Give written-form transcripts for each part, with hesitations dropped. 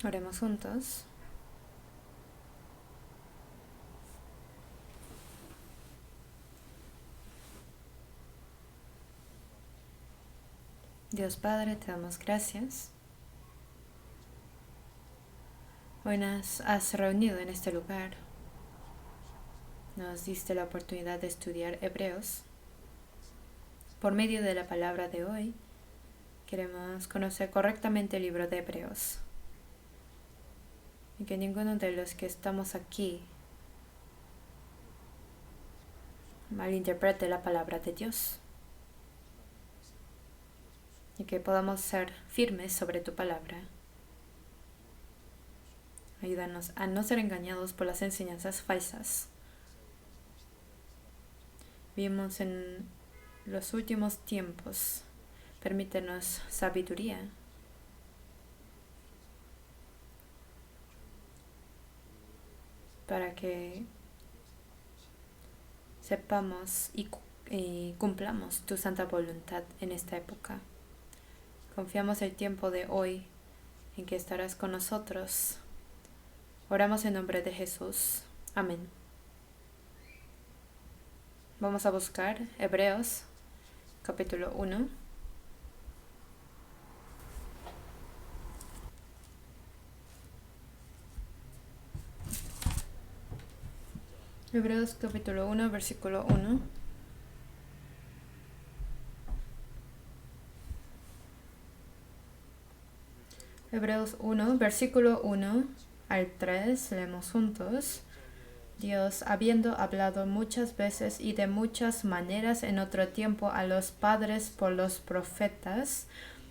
Oremos juntos. Dios Padre, te damos gracias. Hoy nos has reunido en este lugar. Nos diste la oportunidad de estudiar Hebreos. Por medio de la palabra de hoy, queremos conocer correctamente el libro de Hebreos. Y que ninguno de los que estamos aquí malinterprete la palabra de Dios. Y que podamos ser firmes sobre tu palabra. Ayúdanos a no ser engañados por las enseñanzas falsas. Vivimos en los últimos tiempos. Permítenos sabiduría para que sepamos y cumplamos tu santa voluntad en esta época. Confiamos el tiempo de hoy en que estarás con nosotros. Oramos en nombre de Jesús. Amén. Vamos a buscar Hebreos capítulo 1. Hebreos capítulo 1, versículo 1. Hebreos 1, versículo 1 al 3, leemos juntos. Dios, habiendo hablado muchas veces y de muchas maneras en otro tiempo a los padres por los profetas,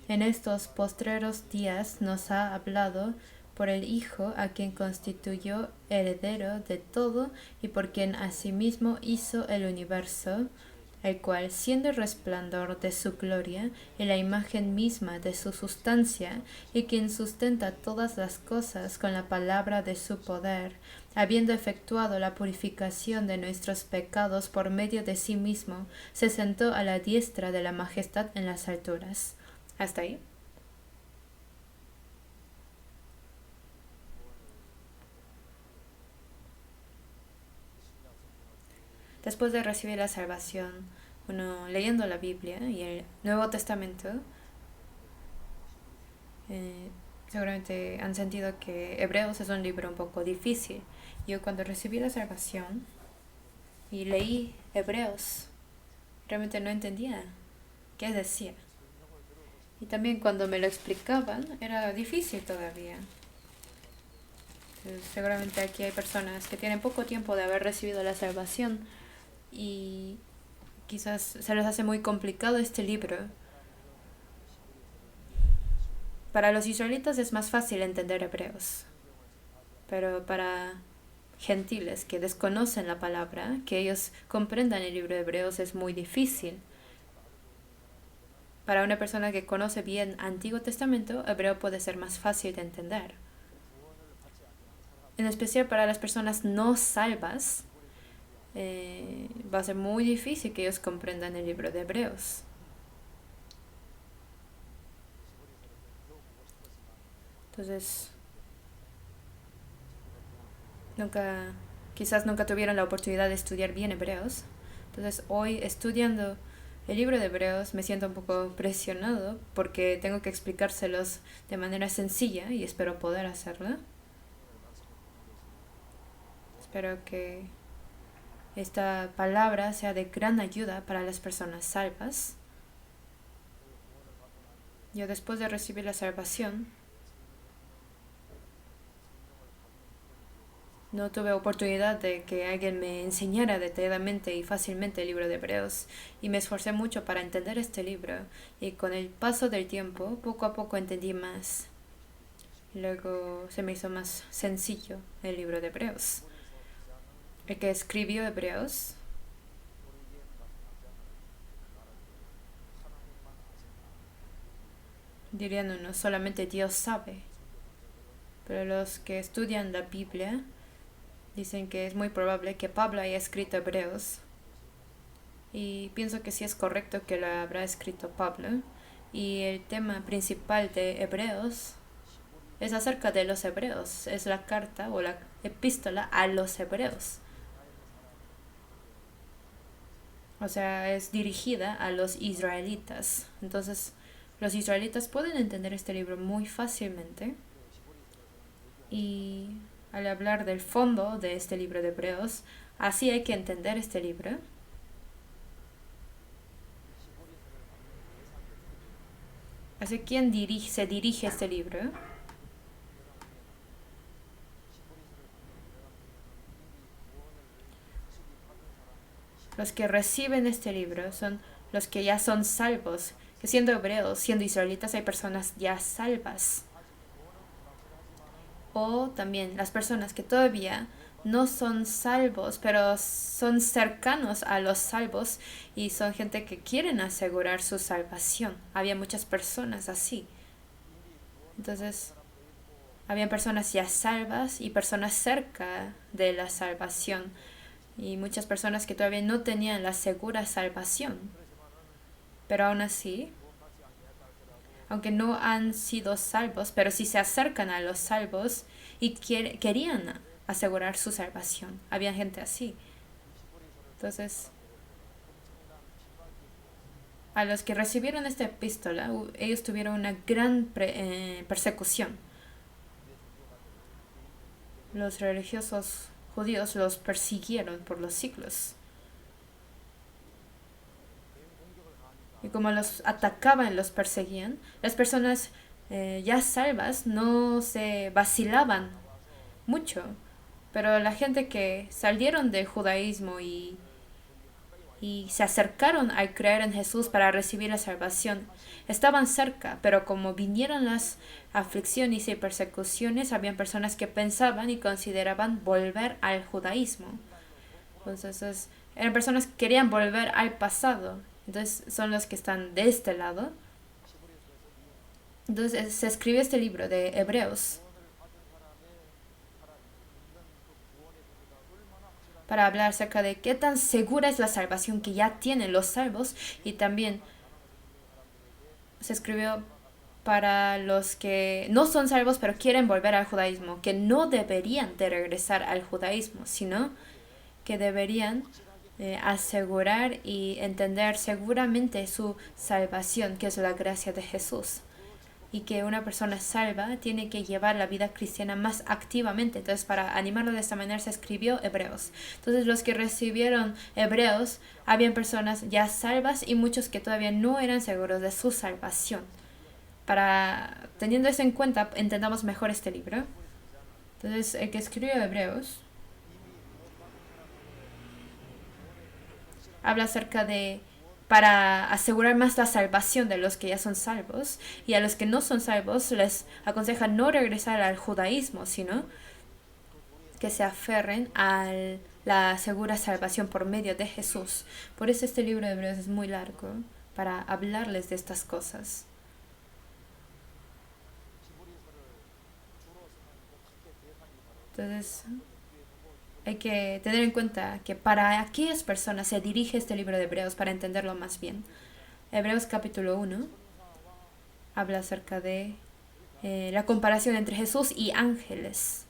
en estos postreros días nos ha hablado por el Hijo, a quien constituyó heredero de todo y por quien asimismo hizo el universo, el cual, siendo el resplandor de su gloria y la imagen misma de su sustancia, y quien sustenta todas las cosas con la palabra de su poder, habiendo efectuado la purificación de nuestros pecados por medio de sí mismo, se sentó a la diestra de la majestad en las alturas. ¿Hasta ahí? Después de recibir la salvación, uno leyendo la Biblia y el Nuevo Testamento, seguramente han sentido que Hebreos es un libro un poco difícil. Yo cuando recibí la salvación y leí Hebreos, realmente no entendía qué decía. Y también cuando me lo explicaban era difícil todavía. Entonces, seguramente aquí hay personas que tienen poco tiempo de haber recibido la salvación y quizás se les hace muy complicado este libro. Para los israelitas es más fácil entender Hebreos, pero para gentiles que desconocen la palabra, que ellos comprendan el libro de Hebreos es muy difícil. Para una persona que conoce bien Antiguo Testamento, hebreo puede ser más fácil de entender. En especial para las personas no salvas, va a ser muy difícil que ellos comprendan el libro de Hebreos. Entonces, quizás nunca tuvieron la oportunidad de estudiar bien Hebreos. Entonces, hoy estudiando el libro de Hebreos me siento un poco presionado porque tengo que explicárselos de manera sencilla y espero poder hacerlo. Espero que esta palabra sea de gran ayuda para las personas salvas. Yo después de recibir la salvación no tuve oportunidad de que alguien me enseñara detalladamente y fácilmente el libro de Hebreos y me esforcé mucho para entender este libro y con el paso del tiempo poco a poco entendí más. Luego se me hizo más sencillo el libro de Hebreos. El que escribió Hebreos dirían uno, solamente Dios sabe. Pero los que estudian la Biblia dicen que es muy probable que Pablo haya escrito Hebreos. Y pienso que sí es correcto que lo habrá escrito Pablo. Y el tema principal de Hebreos es acerca de los hebreos, es la carta o la epístola a los hebreos. O sea, es dirigida a los israelitas. Entonces, los israelitas pueden entender este libro muy fácilmente. Y al hablar del fondo de este libro de Hebreos, así hay que entender este libro. ¿Hacia quién se dirige este libro? Los que reciben este libro son los que ya son salvos, que siendo hebreos, siendo israelitas, hay personas ya salvas. O también las personas que todavía no son salvos, pero son cercanos a los salvos y son gente que quieren asegurar su salvación. Había muchas personas así. Entonces, había personas ya salvas y personas cerca de la salvación. Y muchas personas que todavía no tenían la segura salvación. Pero aún así, aunque no han sido salvos, pero sí se acercan a los salvos y querían asegurar su salvación. Había gente así. Entonces, a los que recibieron esta epístola, ellos tuvieron una gran persecución. Los religiosos judíos los persiguieron por los siglos. Y como los atacaban, los perseguían, las personas ya salvas no se vacilaban mucho. Pero la gente que salieron del judaísmo y se acercaron al creer en Jesús para recibir la salvación, estaban cerca, pero como vinieron las aflicciones y persecuciones, habían personas que pensaban y consideraban volver al judaísmo. Entonces, eran personas que querían volver al pasado. Entonces, son los que están de este lado. Entonces, se escribe este libro de Hebreos para hablar acerca de qué tan segura es la salvación que ya tienen los salvos, y también se escribió para los que no son salvos pero quieren volver al judaísmo, que no deberían de regresar al judaísmo, sino que deberían asegurar y entender seguramente su salvación, que es la gracia de Jesús. Y que una persona salva tiene que llevar la vida cristiana más activamente. Entonces, para animarlo de esta manera se escribió Hebreos. Entonces, los que recibieron Hebreos, habían personas ya salvas y muchos que todavía no eran seguros de su salvación. Para, teniendo eso en cuenta, entendamos mejor este libro. Entonces, el que escribió Hebreos habla acerca de para asegurar más la salvación de los que ya son salvos, y a los que no son salvos les aconseja no regresar al judaísmo, sino que se aferren a la segura salvación por medio de Jesús. Por eso este libro de Hebreos es muy largo, para hablarles de estas cosas. Entonces, hay que tener en cuenta que para aquellas personas se dirige este libro de Hebreos para entenderlo más bien. Hebreos capítulo 1 habla acerca de la comparación entre Jesús y ángeles.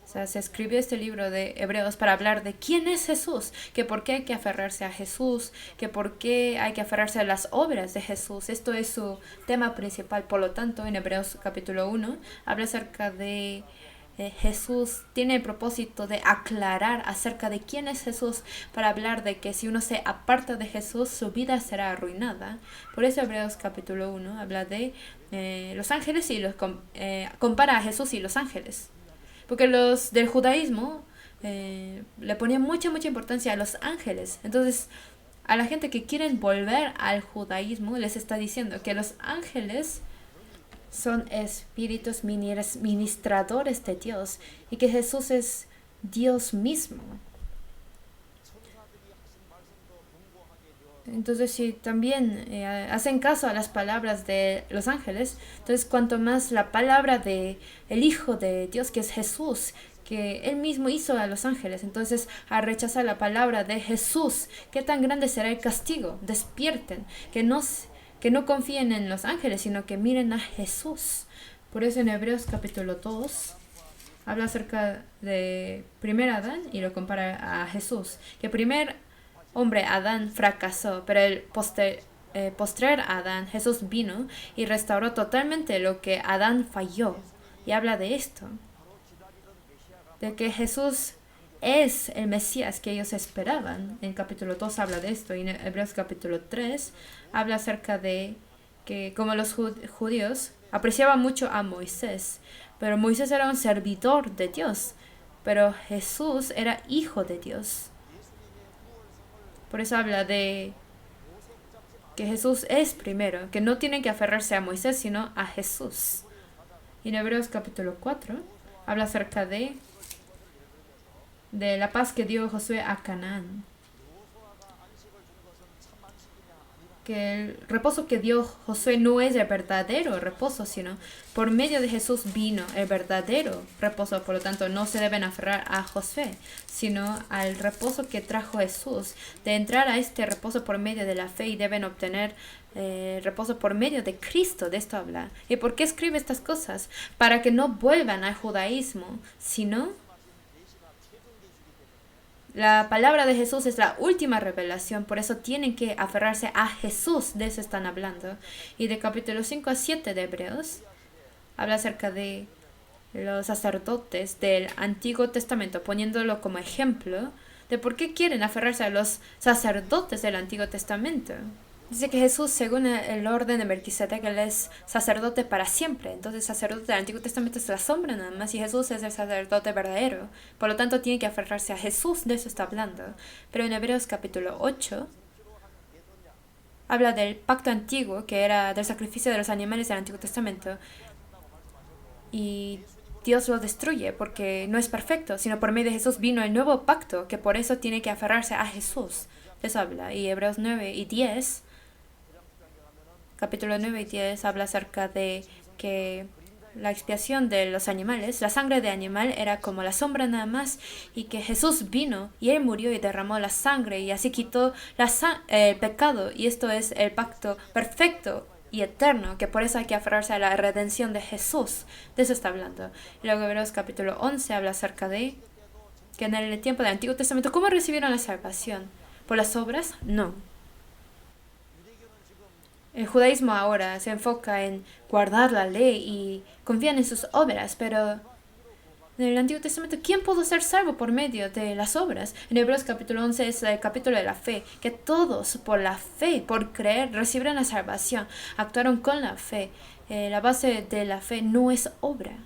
O sea, se escribió este libro de Hebreos para hablar de quién es Jesús, que por qué hay que aferrarse a Jesús, que por qué hay que aferrarse a las obras de Jesús. Esto es su tema principal. Por lo tanto, en Hebreos capítulo 1 habla acerca de Jesús, tiene el propósito de aclarar acerca de quién es Jesús, para hablar de que si uno se aparta de Jesús, su vida será arruinada. Por eso Hebreos capítulo 1 habla de los ángeles y compara a Jesús y los ángeles. Porque los del judaísmo le ponían mucha importancia a los ángeles. Entonces, a la gente que quieren volver al judaísmo, les está diciendo que los ángeles son espíritus ministradores de Dios y que Jesús es Dios mismo. Entonces, si también hacen caso a las palabras de los ángeles, entonces cuanto más la palabra de el Hijo de Dios, que es Jesús, que Él mismo hizo a los ángeles, entonces al rechazar la palabra de Jesús, ¿qué tan grande será el castigo? Despierten, que que no confíen en los ángeles, sino que miren a Jesús. Por eso en Hebreos capítulo 2 habla acerca de primer Adán y lo compara a Jesús. Que primer hombre, Adán, fracasó, pero el postrer Adán, Jesús vino y restauró totalmente lo que Adán falló. Y habla de esto, de que Jesús es el Mesías que ellos esperaban. En capítulo 2 habla de esto, y en Hebreos capítulo 3 habla acerca de que como los judíos apreciaban mucho a Moisés, pero Moisés era un servidor de Dios, pero Jesús era hijo de Dios. Por eso habla de que Jesús es primero, que no tienen que aferrarse a Moisés, sino a Jesús. Y en Hebreos capítulo 4 habla acerca de la paz que dio Josué a Canaán. Que el reposo que dio Josué no es el verdadero reposo, sino por medio de Jesús vino el verdadero reposo. Por lo tanto, no se deben aferrar a Josué, sino al reposo que trajo Jesús. De entrar a este reposo por medio de la fe, y deben obtener reposo por medio de Cristo. De esto habla. ¿Y por qué escribe estas cosas? Para que no vuelvan al judaísmo, sino la palabra de Jesús es la última revelación, por eso tienen que aferrarse a Jesús, de eso están hablando. Y de capítulo 5 a 7 de Hebreos, habla acerca de los sacerdotes del Antiguo Testamento, poniéndolo como ejemplo de por qué quieren aferrarse a los sacerdotes del Antiguo Testamento. Dice que Jesús, según el orden de Melquisedec, él es sacerdote para siempre. Entonces, el sacerdote del Antiguo Testamento es la sombra nada más, y Jesús es el sacerdote verdadero. Por lo tanto, tiene que aferrarse a Jesús, de eso está hablando. Pero en Hebreos capítulo 8 habla del pacto antiguo, que era del sacrificio de los animales del Antiguo Testamento. Y Dios lo destruye porque no es perfecto, sino por medio de Jesús vino el nuevo pacto, que por eso tiene que aferrarse a Jesús. De eso habla. Y Hebreos 9 y 10... Capítulo 9 y 10 habla acerca de que la expiación de los animales, la sangre de animal era como la sombra nada más, y que Jesús vino y Él murió y derramó la sangre y así quitó el pecado, y esto es el pacto perfecto y eterno, que por eso hay que aferrarse a la redención de Jesús. De eso está hablando. Y luego Hebreos capítulo 11 habla acerca de que en el tiempo del Antiguo Testamento, ¿cómo recibieron la salvación? ¿Por las obras? No. El judaísmo ahora se enfoca en guardar la ley y confían en sus obras, pero en el Antiguo Testamento, ¿quién pudo ser salvo por medio de las obras? En Hebreos capítulo 11 es el capítulo de la fe, que todos por la fe, por creer, recibieron la salvación, actuaron con la fe. La base de la fe no es obra.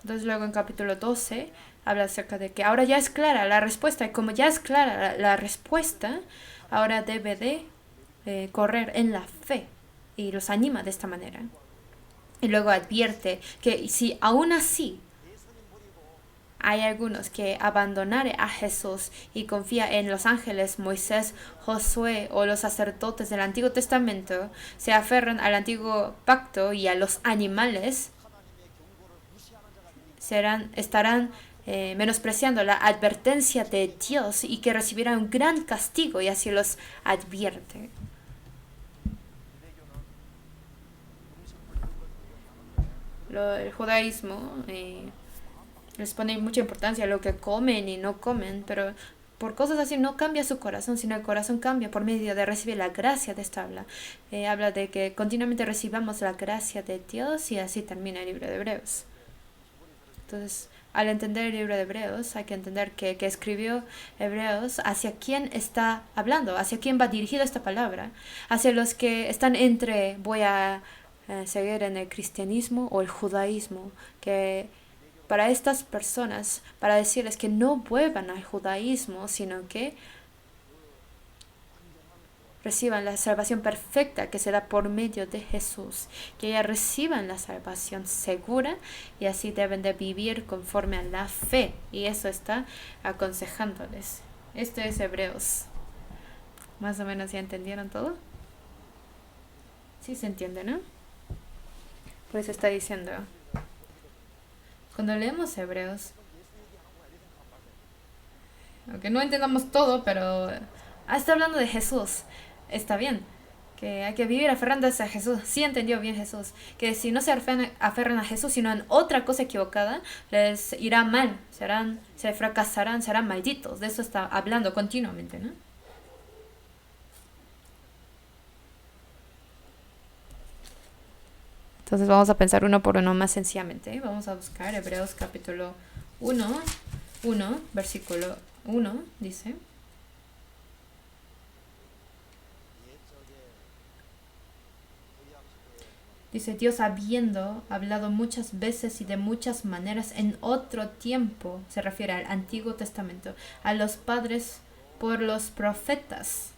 Entonces luego en capítulo 12 habla acerca de que ahora ya es clara la respuesta, y como ya es clara la respuesta, ahora debe de correr en la fe, y los anima de esta manera. Y luego advierte que si aún así hay algunos que abandonare a Jesús y confía en los ángeles, Moisés, Josué o los sacerdotes del Antiguo Testamento, se aferran al antiguo pacto y a los animales, estarán menospreciando la advertencia de Dios, y que recibirán un gran castigo, y así los advierte. El judaísmo les pone mucha importancia a lo que comen y no comen, pero por cosas así no cambia su corazón, sino el corazón cambia por medio de recibir la gracia. De esta habla de que continuamente recibamos la gracia de Dios, y así termina el libro de Hebreos. Entonces, al entender el libro de Hebreos, hay que entender que escribió Hebreos hacia quién está hablando, hacia quién va dirigida esta palabra, hacia los que están entre voy a seguir en el cristianismo o el judaísmo, que para estas personas, para decirles que no vuelvan al judaísmo, sino que reciban la salvación perfecta que se da por medio de Jesús, que ellas reciban la salvación segura, y así deben de vivir conforme a la fe, y eso está aconsejándoles. Esto es Hebreos. ¿Más o menos ya entendieron todo? Sí se entiende, ¿no? Pues está diciendo, cuando leemos Hebreos, aunque no entendamos todo, pero está hablando de Jesús. Está bien, que hay que vivir aferrándose a Jesús. Sí entendió bien Jesús, que si no se aferran a Jesús, sino en otra cosa equivocada, les irá mal, se fracasarán, serán malditos. De eso está hablando continuamente, ¿no? Entonces vamos a pensar uno por uno más sencillamente. Vamos a buscar Hebreos capítulo 1, versículo 1, dice: Dios habiendo hablado muchas veces y de muchas maneras en otro tiempo, se refiere al Antiguo Testamento, a los padres por los profetas.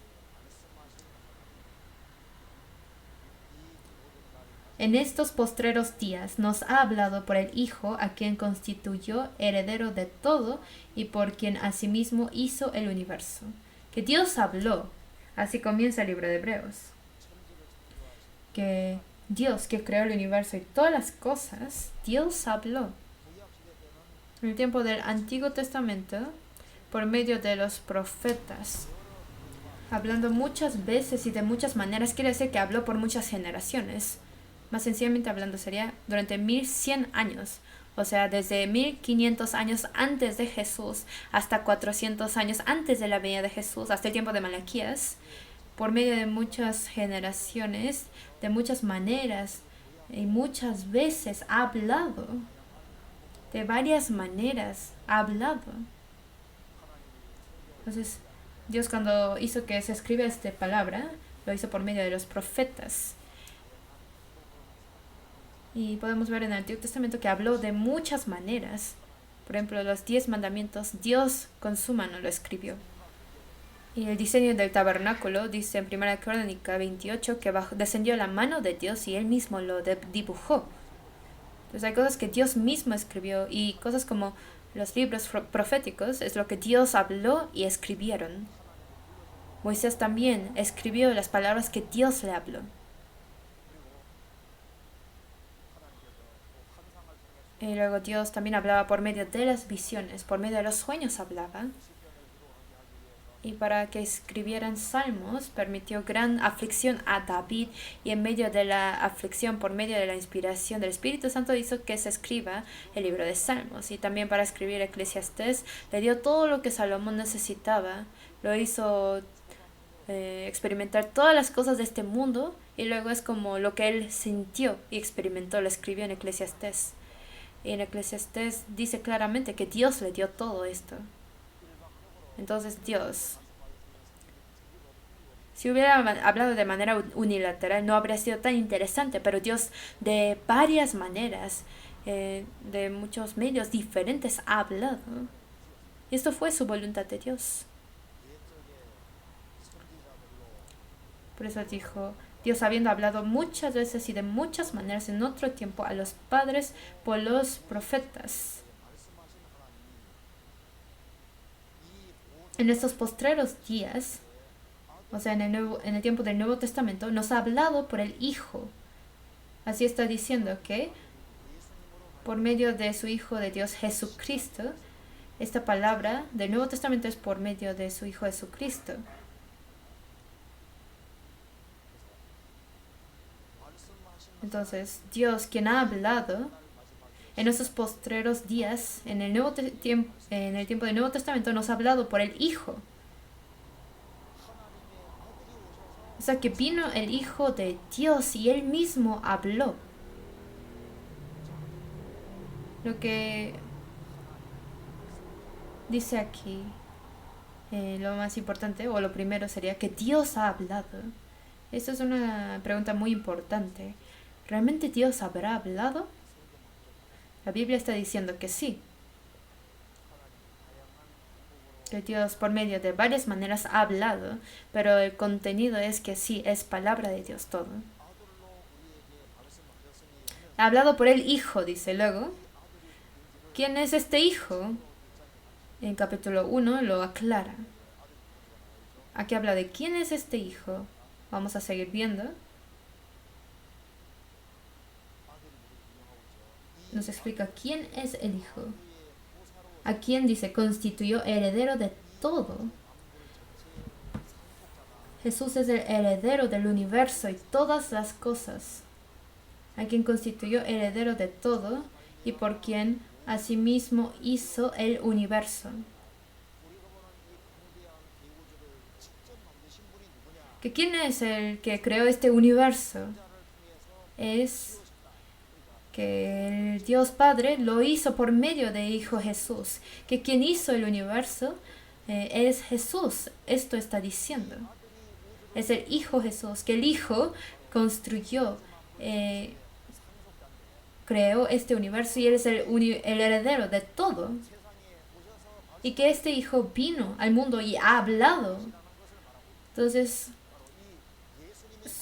En estos postreros días nos ha hablado por el Hijo, a quien constituyó heredero de todo y por quien asimismo hizo el universo. Que Dios habló. Así comienza el libro de Hebreos. Que Dios, que creó el universo y todas las cosas, Dios habló. En el tiempo del Antiguo Testamento, por medio de los profetas, hablando muchas veces y de muchas maneras, quiere decir que habló por muchas generaciones. Más sencillamente hablando sería durante 1100 años, o sea, desde 1500 años antes de Jesús hasta 400 años antes de la venida de Jesús, hasta el tiempo de Malaquías, por medio de muchas generaciones, de muchas maneras y muchas veces ha hablado. De varias maneras ha hablado. Entonces, Dios cuando hizo que se escriba esta palabra, lo hizo por medio de los profetas. Y podemos ver en el Antiguo Testamento que habló de muchas maneras. Por ejemplo, los 10 mandamientos, Dios con su mano lo escribió. Y el diseño del tabernáculo dice en 1 Crónica 28 que descendió la mano de Dios y él mismo lo dibujó. Entonces hay cosas que Dios mismo escribió y cosas como los libros proféticos es lo que Dios habló y escribieron. Moisés también escribió las palabras que Dios le habló. Y luego Dios también hablaba por medio de las visiones, por medio de los sueños hablaba. Y para que escribieran salmos, permitió gran aflicción a David, y en medio de la aflicción, por medio de la inspiración del Espíritu Santo, hizo que se escriba el libro de Salmos. Y también para escribir Eclesiastés, le dio todo lo que Salomón necesitaba. Lo hizo experimentar todas las cosas de este mundo, y luego es como lo que él sintió y experimentó, lo escribió en Eclesiastés. Y en Eclesiastés dice claramente que Dios le dio todo esto. Entonces Dios, si hubiera hablado de manera unilateral, no habría sido tan interesante, pero Dios de varias maneras, de muchos medios diferentes ha hablado. Y esto fue su voluntad de Dios. Por eso dijo, Dios habiendo hablado muchas veces y de muchas maneras en otro tiempo a los padres por los profetas. En estos postreros días, o sea, en el tiempo del Nuevo Testamento, nos ha hablado por el Hijo. Así está diciendo que por medio de su Hijo de Dios Jesucristo, esta palabra del Nuevo Testamento es por medio de su Hijo Jesucristo. Entonces, Dios, quien ha hablado en esos postreros días, en el tiempo del Nuevo Testamento, nos ha hablado por el Hijo. O sea, que vino el Hijo de Dios y Él mismo habló. Lo que dice aquí, lo más importante, o lo primero sería que Dios ha hablado. Esta es una pregunta muy importante. ¿Realmente Dios habrá hablado? La Biblia está diciendo que sí. Que Dios por medio de varias maneras ha hablado, pero el contenido es que sí, es palabra de Dios todo. Ha hablado por el Hijo, dice luego. ¿Quién es este Hijo? En capítulo 1 lo aclara. Aquí habla de quién es este Hijo. Vamos a seguir viendo. Nos explica quién es el Hijo. A quién dice constituyó heredero de todo. Jesús es el heredero del universo y todas las cosas, a quien constituyó heredero de todo y por quien asimismo hizo el universo. ¿Que quién es el que creó este universo? Es que el Dios Padre lo hizo por medio de Hijo Jesús. Que quien hizo el universo es Jesús. Esto está diciendo. Es el Hijo Jesús, que el Hijo construyó, creó este universo y Él es el heredero de todo. Y que este Hijo vino al mundo y ha hablado. Entonces,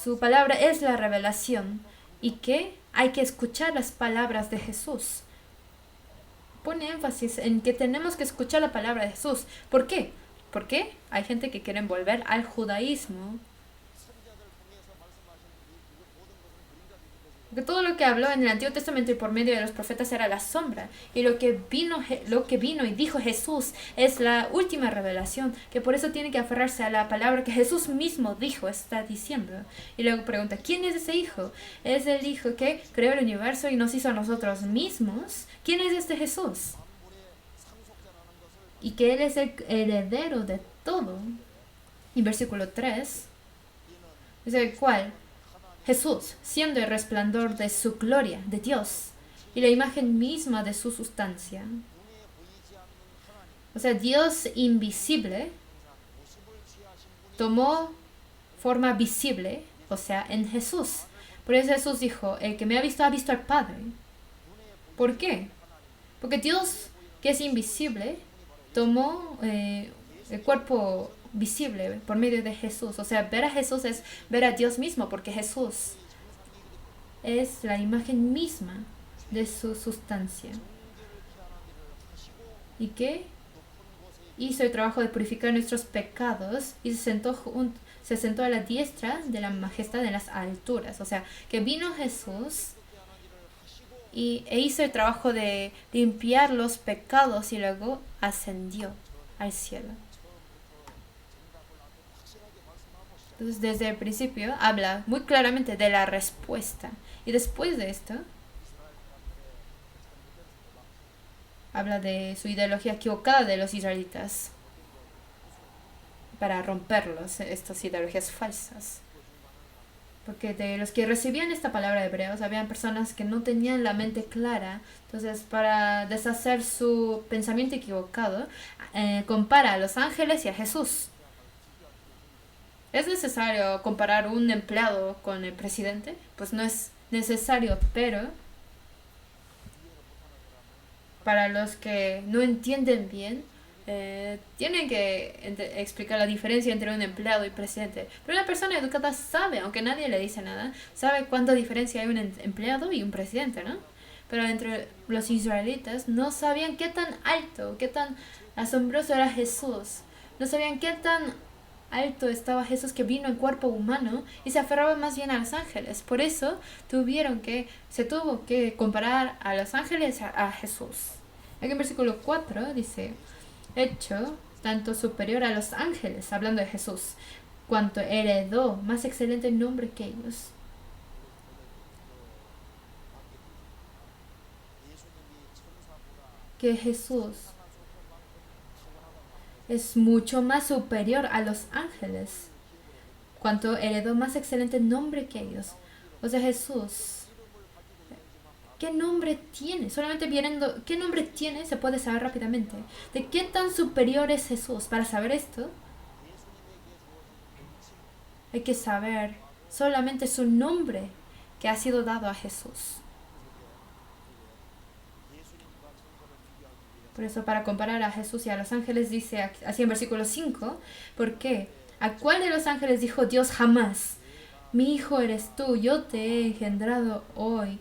su palabra es la revelación y que hay que escuchar las palabras de Jesús. Pone énfasis en que tenemos que escuchar la palabra de Jesús. ¿Por qué? Porque hay gente que quiere volver al judaísmo. Porque todo lo que habló en el Antiguo Testamento y por medio de los profetas era la sombra. Y lo que vino y dijo Jesús es la última revelación. Que por eso tiene que aferrarse a la palabra que Jesús mismo dijo, está diciendo. Y luego pregunta, ¿quién es ese Hijo? Es el Hijo que creó el universo y nos hizo a nosotros mismos. ¿Quién es este Jesús? Y que Él es el heredero de todo. Y versículo 3 dice, ¿cuál? Jesús, siendo el resplandor de su gloria, de Dios, y la imagen misma de su sustancia. O sea, Dios invisible tomó forma visible, o sea, en Jesús. Por eso Jesús dijo, el que me ha visto al Padre. ¿Por qué? Porque Dios, que es invisible, tomó el cuerpo visible por medio de Jesús. O sea, ver a Jesús es ver a Dios mismo, porque Jesús es la imagen misma de su sustancia. Y que hizo el trabajo de purificar nuestros pecados y se sentó a la diestra de la majestad en las alturas. O sea, que vino Jesús e hizo el trabajo de limpiar los pecados y luego ascendió al cielo. Entonces, desde el principio habla muy claramente de la respuesta. Y después de esto, habla de su ideología equivocada de los israelitas para romperlos, estas ideologías falsas. Porque de los que recibían esta palabra de hebreos, habían personas que no tenían la mente clara. Entonces, para deshacer su pensamiento equivocado, compara a los ángeles y a Jesús. ¿Es necesario comparar un empleado con el presidente? Pues no es necesario, pero para los que no entienden bien, tienen que explicar la diferencia entre un empleado y presidente. Pero una persona educada sabe, aunque nadie le dice nada, sabe cuánta diferencia hay un empleado y un presidente, ¿no? Pero entre los israelitas no sabían qué tan alto, qué tan asombroso era Jesús. No sabían qué tan alto estaba Jesús, que vino en cuerpo humano y se aferraba más bien a los ángeles. Por eso se tuvo que comparar a los ángeles a Jesús. Aquí en versículo 4 dice, hecho tanto superior a los ángeles, hablando de Jesús, cuanto heredó más excelente nombre que ellos. Que Jesús es mucho más superior a los ángeles, cuanto heredó más excelente nombre que ellos. O sea, Jesús, ¿qué nombre tiene? Solamente viendo qué nombre tiene se puede saber rápidamente. ¿De qué tan superior es Jesús? Para saber esto, hay que saber solamente su nombre que ha sido dado a Jesús. Por eso, para comparar a Jesús y a los ángeles, dice así en versículo 5, ¿por qué? ¿A cuál de los ángeles dijo Dios jamás? Mi hijo eres tú, yo te he engendrado hoy.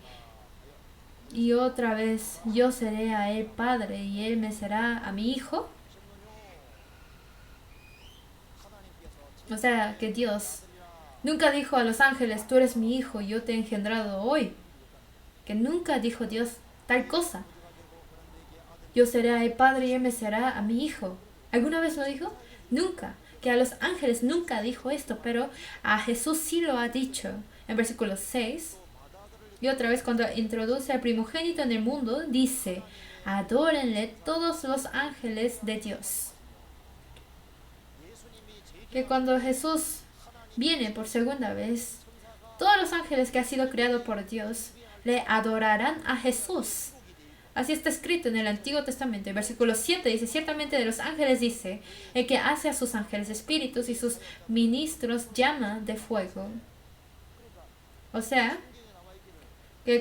Y otra vez, yo seré a él padre y él me será a mi hijo. O sea, que Dios nunca dijo a los ángeles, tú eres mi hijo, yo te he engendrado hoy. Que nunca dijo Dios tal cosa. Yo seré a él padre y él me será a mi hijo. ¿Alguna vez lo dijo? Nunca. que a los ángeles nunca dijo esto, pero a Jesús sí lo ha dicho. En versículo 6, y otra vez cuando introduce al primogénito en el mundo, dice, adórenle todos los ángeles de Dios. Que cuando Jesús viene por segunda vez, todos los ángeles que han sido creados por Dios le adorarán a Jesús. Así está escrito en el Antiguo Testamento. En versículo 7 dice, ciertamente de los ángeles dice, el que hace a sus ángeles espíritus y sus ministros llama de fuego. O sea, que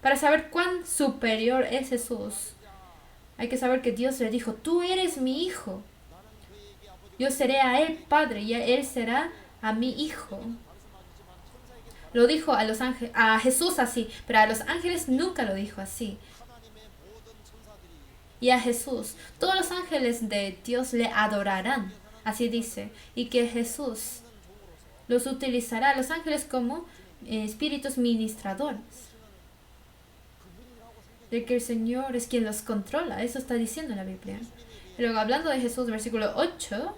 para saber cuán superior es Jesús, hay que saber que Dios le dijo, tú eres mi hijo. Yo seré a él padre y él será a mi hijo. Lo dijo a los ángeles, a Jesús así, pero a los ángeles nunca lo dijo así. Y a Jesús, todos los ángeles de Dios le adorarán, así dice, y que Jesús los utilizará a los ángeles como espíritus ministradores. De que el Señor es quien los controla, eso está diciendo la Biblia. Y luego hablando de Jesús, versículo 8,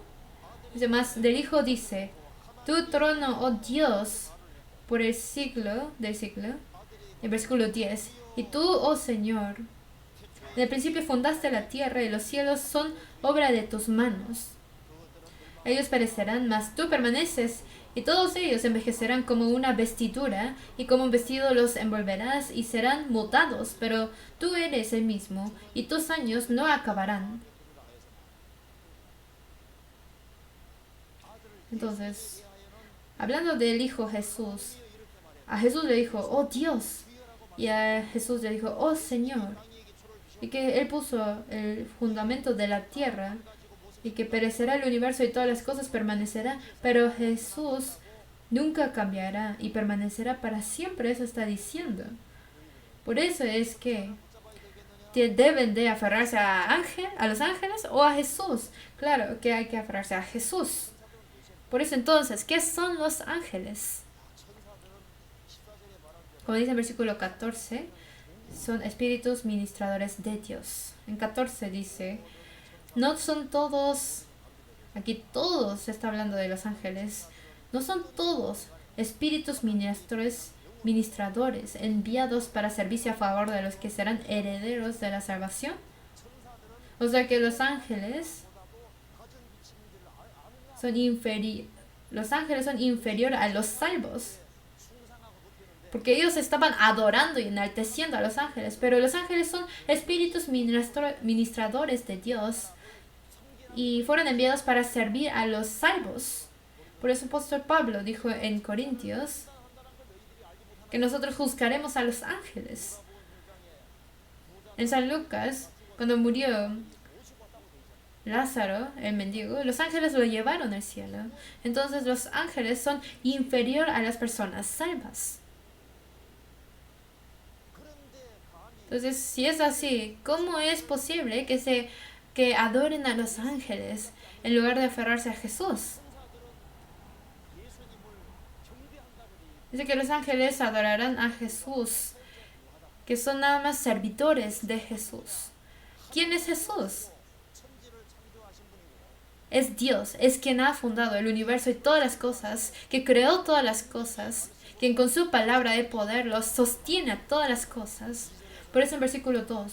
dice más, del Hijo dice, tu trono, oh Dios, por el siglo del siglo. En versículo 10, y tú, oh Señor, en el principio fundaste la tierra y los cielos son obra de tus manos. Ellos perecerán, mas tú permaneces, y todos ellos envejecerán como una vestidura, y como un vestido los envolverás, y serán mutados, pero tú eres el mismo, y tus años no acabarán. Entonces, hablando del Hijo Jesús, a Jesús le dijo, oh Dios, y a Jesús le dijo, oh Señor, y que Él puso el fundamento de la tierra, y que perecerá el universo y todas las cosas permanecerán, pero Jesús nunca cambiará y permanecerá para siempre, eso está diciendo. Por eso es que deben de aferrarse a los ángeles o a Jesús. Claro que hay que aferrarse a Jesús. Por eso entonces, ¿qué son los ángeles? Como dice en versículo 14, son espíritus ministradores de Dios. En 14 dice, no son todos, aquí todos se está hablando de los ángeles, no son todos espíritus ministradores enviados para servicio a favor de los que serán herederos de la salvación. O sea que los ángeles son inferiores a los salvos. Porque ellos estaban adorando y enalteciendo a los ángeles. Pero los ángeles son espíritus ministradores de Dios. Y fueron enviados para servir a los salvos. Por eso el apóstol Pablo dijo en Corintios que nosotros juzgaremos a los ángeles. En San Lucas, cuando murió Lázaro, el mendigo, los ángeles lo llevaron al cielo. Entonces los ángeles son inferior a las personas salvas. Entonces, si es así, ¿cómo es posible que adoren a los ángeles en lugar de aferrarse a Jesús? Dice que los ángeles adorarán a Jesús, que son nada más servidores de Jesús. ¿Quién es Jesús? Es Dios, es quien ha fundado el universo y todas las cosas, que creó todas las cosas, quien con su palabra de poder los sostiene a todas las cosas. Por eso en versículo 2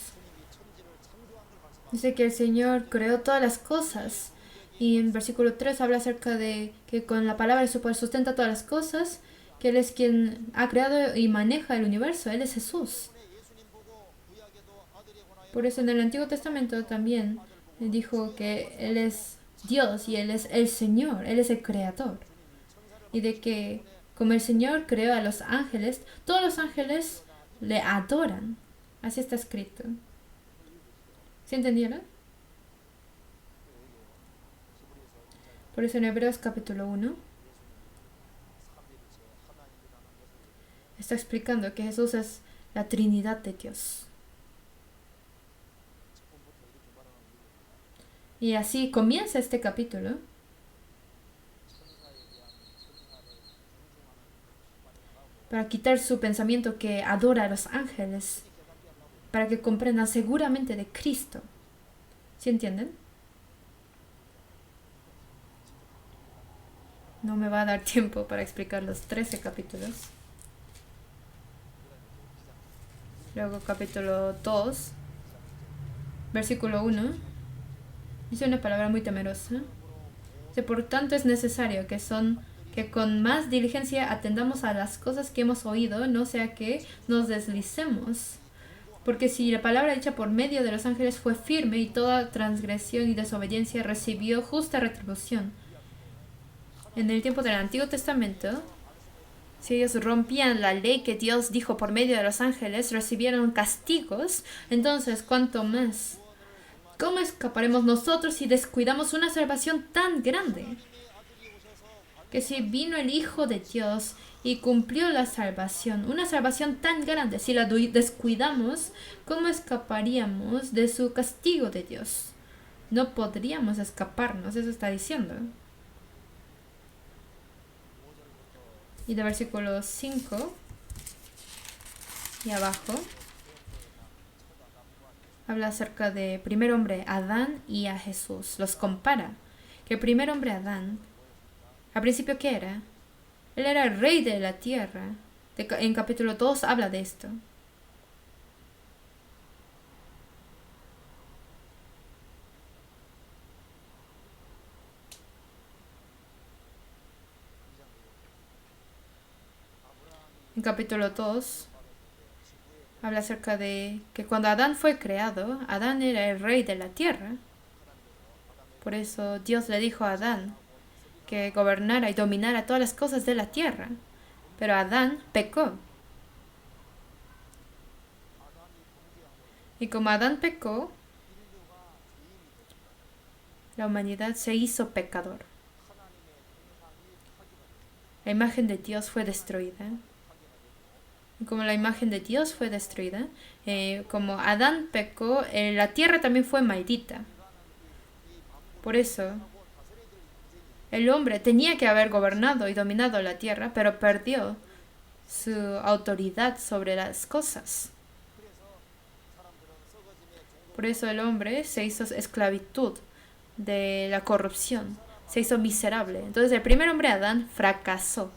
dice que el Señor creó todas las cosas. Y en versículo 3 habla acerca de que con la palabra de su poder sustenta todas las cosas, que Él es quien ha creado y maneja el universo. Él es Jesús. Por eso en el Antiguo Testamento también dijo que Él es Dios y Él es el Señor. Él es el Creador. Y de que como el Señor creó a los ángeles, todos los ángeles le adoran. Así está escrito. ¿Sí entendieron? Por eso en Hebreos capítulo 1 está explicando que Jesús es la Trinidad de Dios. Y así comienza este capítulo. Para quitar su pensamiento que adora a los ángeles. Para que comprendan seguramente de Cristo. ¿Sí entienden? No me va a dar tiempo para explicar los 13 capítulos. Luego capítulo 2, versículo 1. Dice una palabra muy temerosa. Dice, por tanto es necesario que con más diligencia atendamos a las cosas que hemos oído, no sea que nos deslicemos. Porque si la palabra dicha por medio de los ángeles fue firme y toda transgresión y desobediencia recibió justa retribución. En el tiempo del Antiguo Testamento, si ellos rompían la ley que Dios dijo por medio de los ángeles, recibieron castigos, entonces ¿cuánto más? ¿Cómo escaparemos nosotros si descuidamos una salvación tan grande? Que si vino el Hijo de Dios y cumplió la salvación, una salvación tan grande, si la descuidamos, ¿cómo escaparíamos de su castigo de Dios? No podríamos escaparnos, eso está diciendo. Y de versículo 5 y abajo habla acerca de primer hombre Adán y a Jesús. Los compara. Que el primer hombre Adán, al principio ¿qué era? Él era el rey de la tierra. En capítulo 2 habla de esto. En capítulo 2 habla acerca de que cuando Adán fue creado, Adán era el rey de la tierra. Por eso Dios le dijo a Adán que gobernara y dominara todas las cosas de la tierra. Pero Adán pecó. Y como Adán pecó, la humanidad se hizo pecador. La imagen de Dios fue destruida. Y como la imagen de Dios fue destruida, como Adán pecó, la tierra también fue maldita. Por eso, el hombre tenía que haber gobernado y dominado la tierra, pero perdió su autoridad sobre las cosas. Por eso el hombre se hizo esclavitud de la corrupción, se hizo miserable. Entonces el primer hombre Adán fracasó.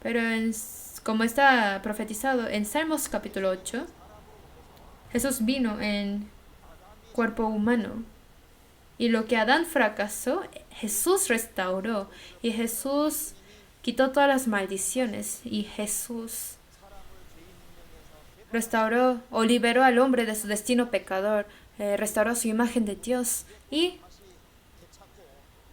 Pero como está profetizado en Salmos capítulo 8, Jesús vino en cuerpo humano. Y lo que Adán fracasó, Jesús restauró. Y Jesús quitó todas las maldiciones. Y Jesús restauró o liberó al hombre de su destino pecador. Restauró su imagen de Dios. Y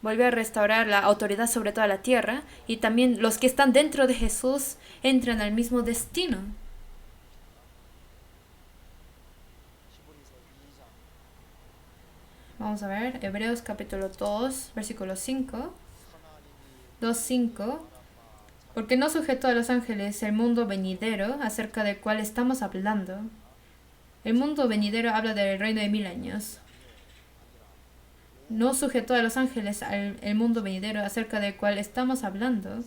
volvió a restaurar la autoridad sobre toda la tierra. Y también los que están dentro de Jesús entran al mismo destino. Vamos a ver, Hebreos capítulo 2, versículo 5. 2:5. Porque no sujetó a los ángeles el mundo venidero acerca del cual estamos hablando. El mundo venidero habla del reino de 1000 años. No sujetó a los ángeles el mundo venidero acerca del cual estamos hablando.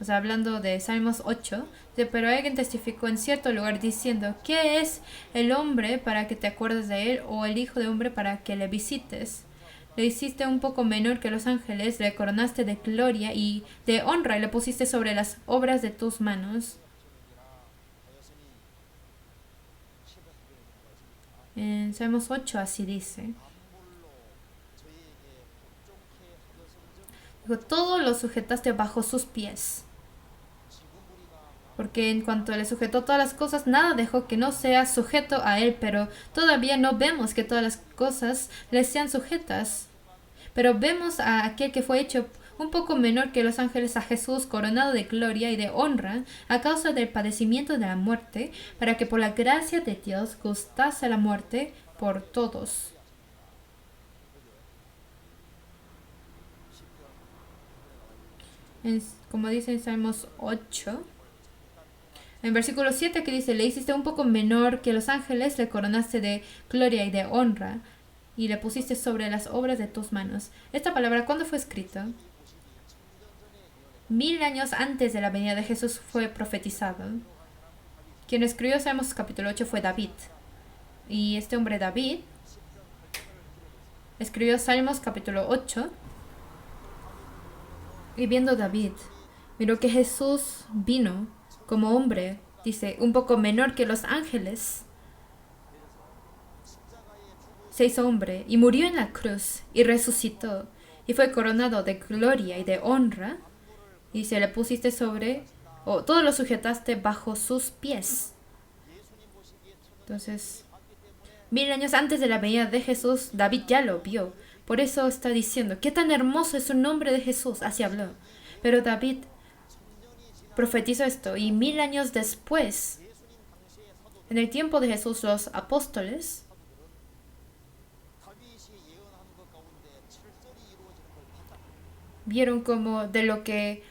O sea, hablando de Salmos 8. Pero alguien testificó en cierto lugar diciendo: ¿qué es el hombre para que te acuerdes de él? ¿O el hijo de hombre para que le visites? Le hiciste un poco menor que los ángeles, le coronaste de gloria y de honra y le pusiste sobre las obras de tus manos. En Salmos 8 así dice. Dijo, todo lo sujetaste bajo sus pies. Porque en cuanto le sujetó todas las cosas, nada dejó que no sea sujeto a él, pero todavía no vemos que todas las cosas le sean sujetas. Pero vemos a aquel que fue hecho un poco menor que los ángeles, a Jesús, coronado de gloria y de honra, a causa del padecimiento de la muerte, para que por la gracia de Dios gustase la muerte por todos. Como dice en Salmos 8, en versículo 7 que dice, le hiciste un poco menor que los ángeles, le coronaste de gloria y de honra, y le pusiste sobre las obras de tus manos. Esta palabra, ¿cuándo fue escrita? 1000 años antes de la venida de Jesús fue profetizado. Quien escribió Salmos capítulo 8 fue David. Y este hombre David escribió Salmos capítulo 8. Y viendo David, miró que Jesús vino como hombre, dice, un poco menor que los ángeles. Se hizo hombre y murió en la cruz y resucitó y fue coronado de gloria y de honra. Y se le pusiste sobre, o todo lo sujetaste bajo sus pies. Entonces, 1000 años antes de la venida de Jesús, David ya lo vio. Por eso está diciendo, qué tan hermoso es el nombre de Jesús. Así habló. Pero David profetizó esto y 1000 años después, en el tiempo de Jesús, los apóstoles vieron como de lo que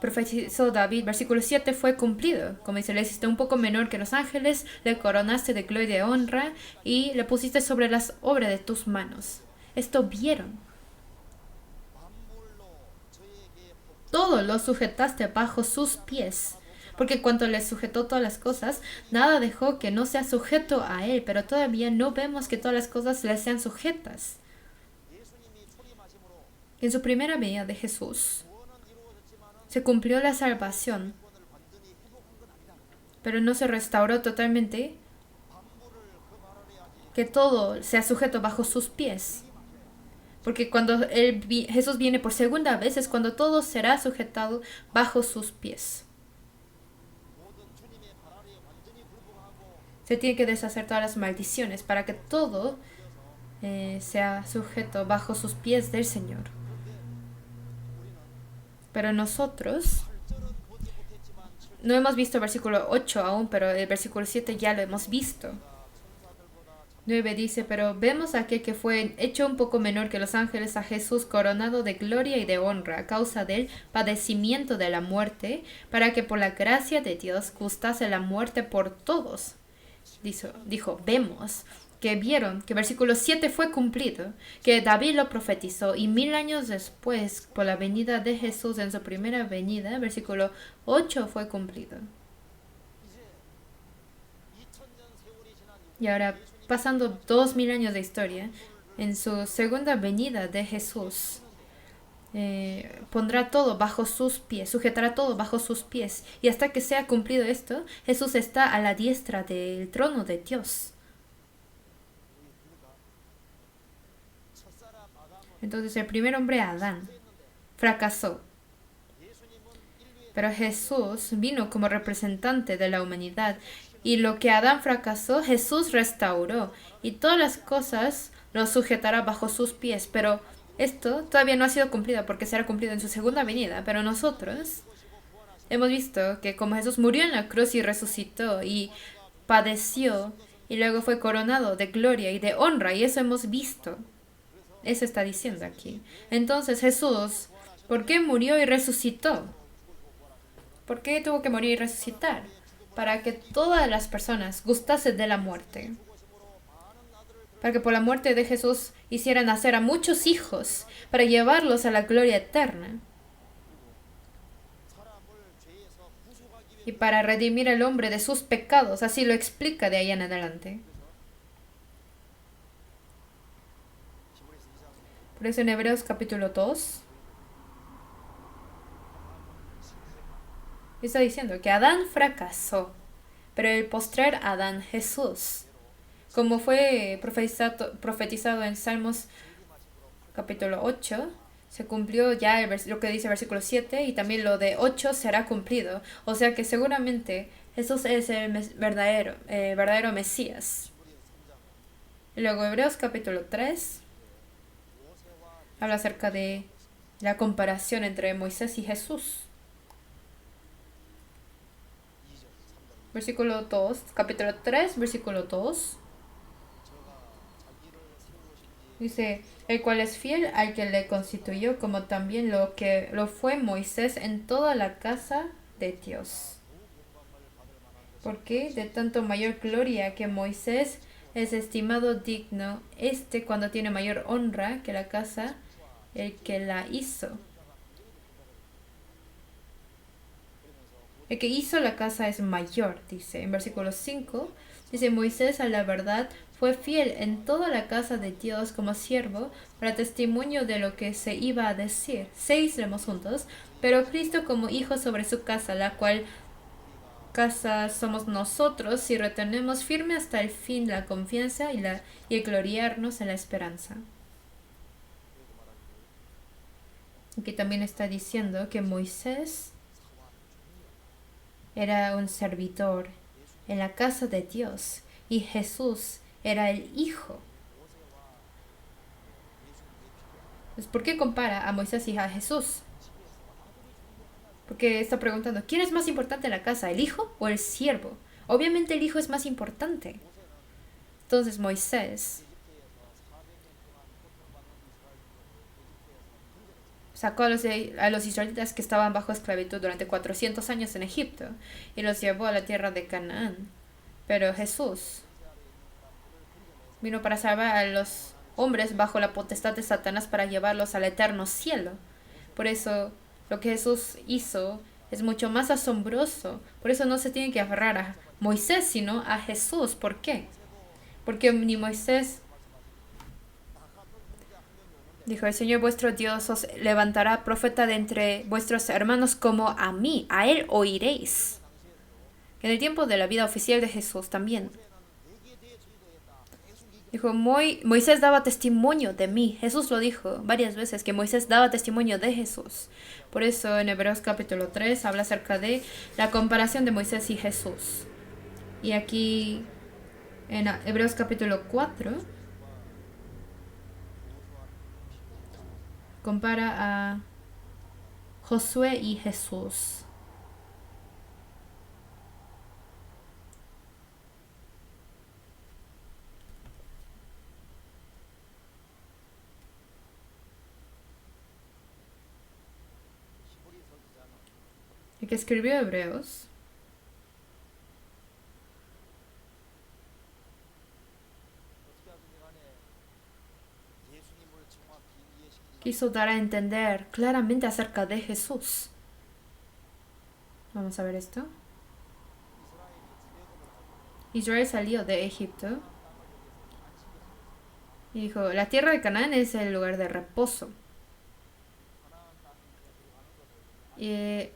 profetizó David, versículo 7, fue cumplido. Como dice, le hiciste un poco menor que los ángeles, le coronaste de gloria y de honra y le pusiste sobre las obras de tus manos. Esto vieron. Todo lo sujetaste bajo sus pies. Porque cuando le sujetó todas las cosas, nada dejó que no sea sujeto a él, pero todavía no vemos que todas las cosas le sean sujetas. En su primera venida de Jesús, se cumplió la salvación, pero no se restauró totalmente que todo sea sujeto bajo sus pies. Porque cuando Jesús viene por segunda vez es cuando todo será sujetado bajo sus pies. Se tiene que deshacer todas las maldiciones para que todo sea sujeto bajo sus pies del Señor. Pero nosotros no hemos visto el versículo 8 aún, pero el versículo 7 ya lo hemos visto. 9 dice, pero vemos a aquel que fue hecho un poco menor que los ángeles, a Jesús coronado de gloria y de honra a causa del padecimiento de la muerte, para que por la gracia de Dios gustase la muerte por todos. Dijo, vemos que vieron que versículo 7 fue cumplido, que David lo profetizó y 1000 años después, por la venida de Jesús en su primera venida, versículo 8 fue cumplido. Y ahora, pasando 2000 años de historia, en su segunda venida de Jesús, pondrá todo bajo sus pies, sujetará todo bajo sus pies. Y hasta que sea cumplido esto, Jesús está a la diestra del trono de Dios. Entonces el primer hombre, Adán, fracasó. Pero Jesús vino como representante de la humanidad. Y lo que Adán fracasó, Jesús restauró. Y todas las cosas lo sujetará bajo sus pies. Pero esto todavía no ha sido cumplido porque será cumplido en su segunda venida. Pero nosotros hemos visto que como Jesús murió en la cruz y resucitó y padeció y luego fue coronado de gloria y de honra. Y eso hemos visto. Eso está diciendo aquí. Entonces Jesús, ¿por qué murió y resucitó? ¿Por qué tuvo que morir y resucitar? Para que todas las personas gustasen de la muerte. Para que por la muerte de Jesús hicieran nacer a muchos hijos, para llevarlos a la gloria eterna. Y para redimir al hombre de sus pecados, así lo explica de ahí en adelante. Por eso en Hebreos capítulo 2 está diciendo que Adán fracasó, pero el postrer Adán, Jesús, como fue profetizado en Salmos capítulo 8, se cumplió ya lo que dice el versículo 7 y también lo de 8 será cumplido. O sea que seguramente Jesús es el verdadero Mesías. Y luego Hebreos capítulo 3 habla acerca de la comparación entre Moisés y Jesús. Versículo 2, capítulo 3, versículo 2. Dice, el cual es fiel al que le constituyó, como también lo fue Moisés en toda la casa de Dios. Porque de tanto mayor gloria que Moisés es estimado digno, cuando tiene mayor honra que la casa, el que la hizo. El que hizo la casa es mayor, dice. En versículo 5, dice, Moisés a la verdad fue fiel en toda la casa de Dios como siervo para testimonio de lo que se iba a decir. 6 leemos juntos. Pero Cristo como hijo sobre su casa, la cual casa somos nosotros si retenemos firme hasta el fin la confianza y el gloriarnos en la esperanza. Aquí también está diciendo que Moisés era un servidor en la casa de Dios y Jesús era el hijo. Entonces, ¿por qué compara a Moisés y a Jesús? Porque está preguntando, ¿quién es más importante en la casa, el hijo o el siervo? Obviamente el hijo es más importante. Entonces Moisés sacó a los israelitas que estaban bajo esclavitud durante 400 años en Egipto y los llevó a la tierra de Canaán. Pero Jesús vino para salvar a los hombres bajo la potestad de Satanás para llevarlos al eterno cielo. Por eso lo que Jesús hizo es mucho más asombroso. Por eso no se tiene que aferrar a Moisés, sino a Jesús. ¿Por qué? Porque ni Moisés dijo, el Señor vuestro Dios os levantará profeta de entre vuestros hermanos como a mí, a él oiréis. En el tiempo de la vida oficial de Jesús también. Dijo, Moisés daba testimonio de mí. Jesús lo dijo varias veces, que Moisés daba testimonio de Jesús. Por eso en Hebreos capítulo 3 habla acerca de la comparación de Moisés y Jesús. Y aquí en Hebreos capítulo 4 compara a Josué y Jesús. El que escribió Hebreos quiso dar a entender claramente acerca de Jesús. Vamos a ver esto. Israel salió de Egipto y dijo, la tierra de Canaán es el lugar de reposo. Y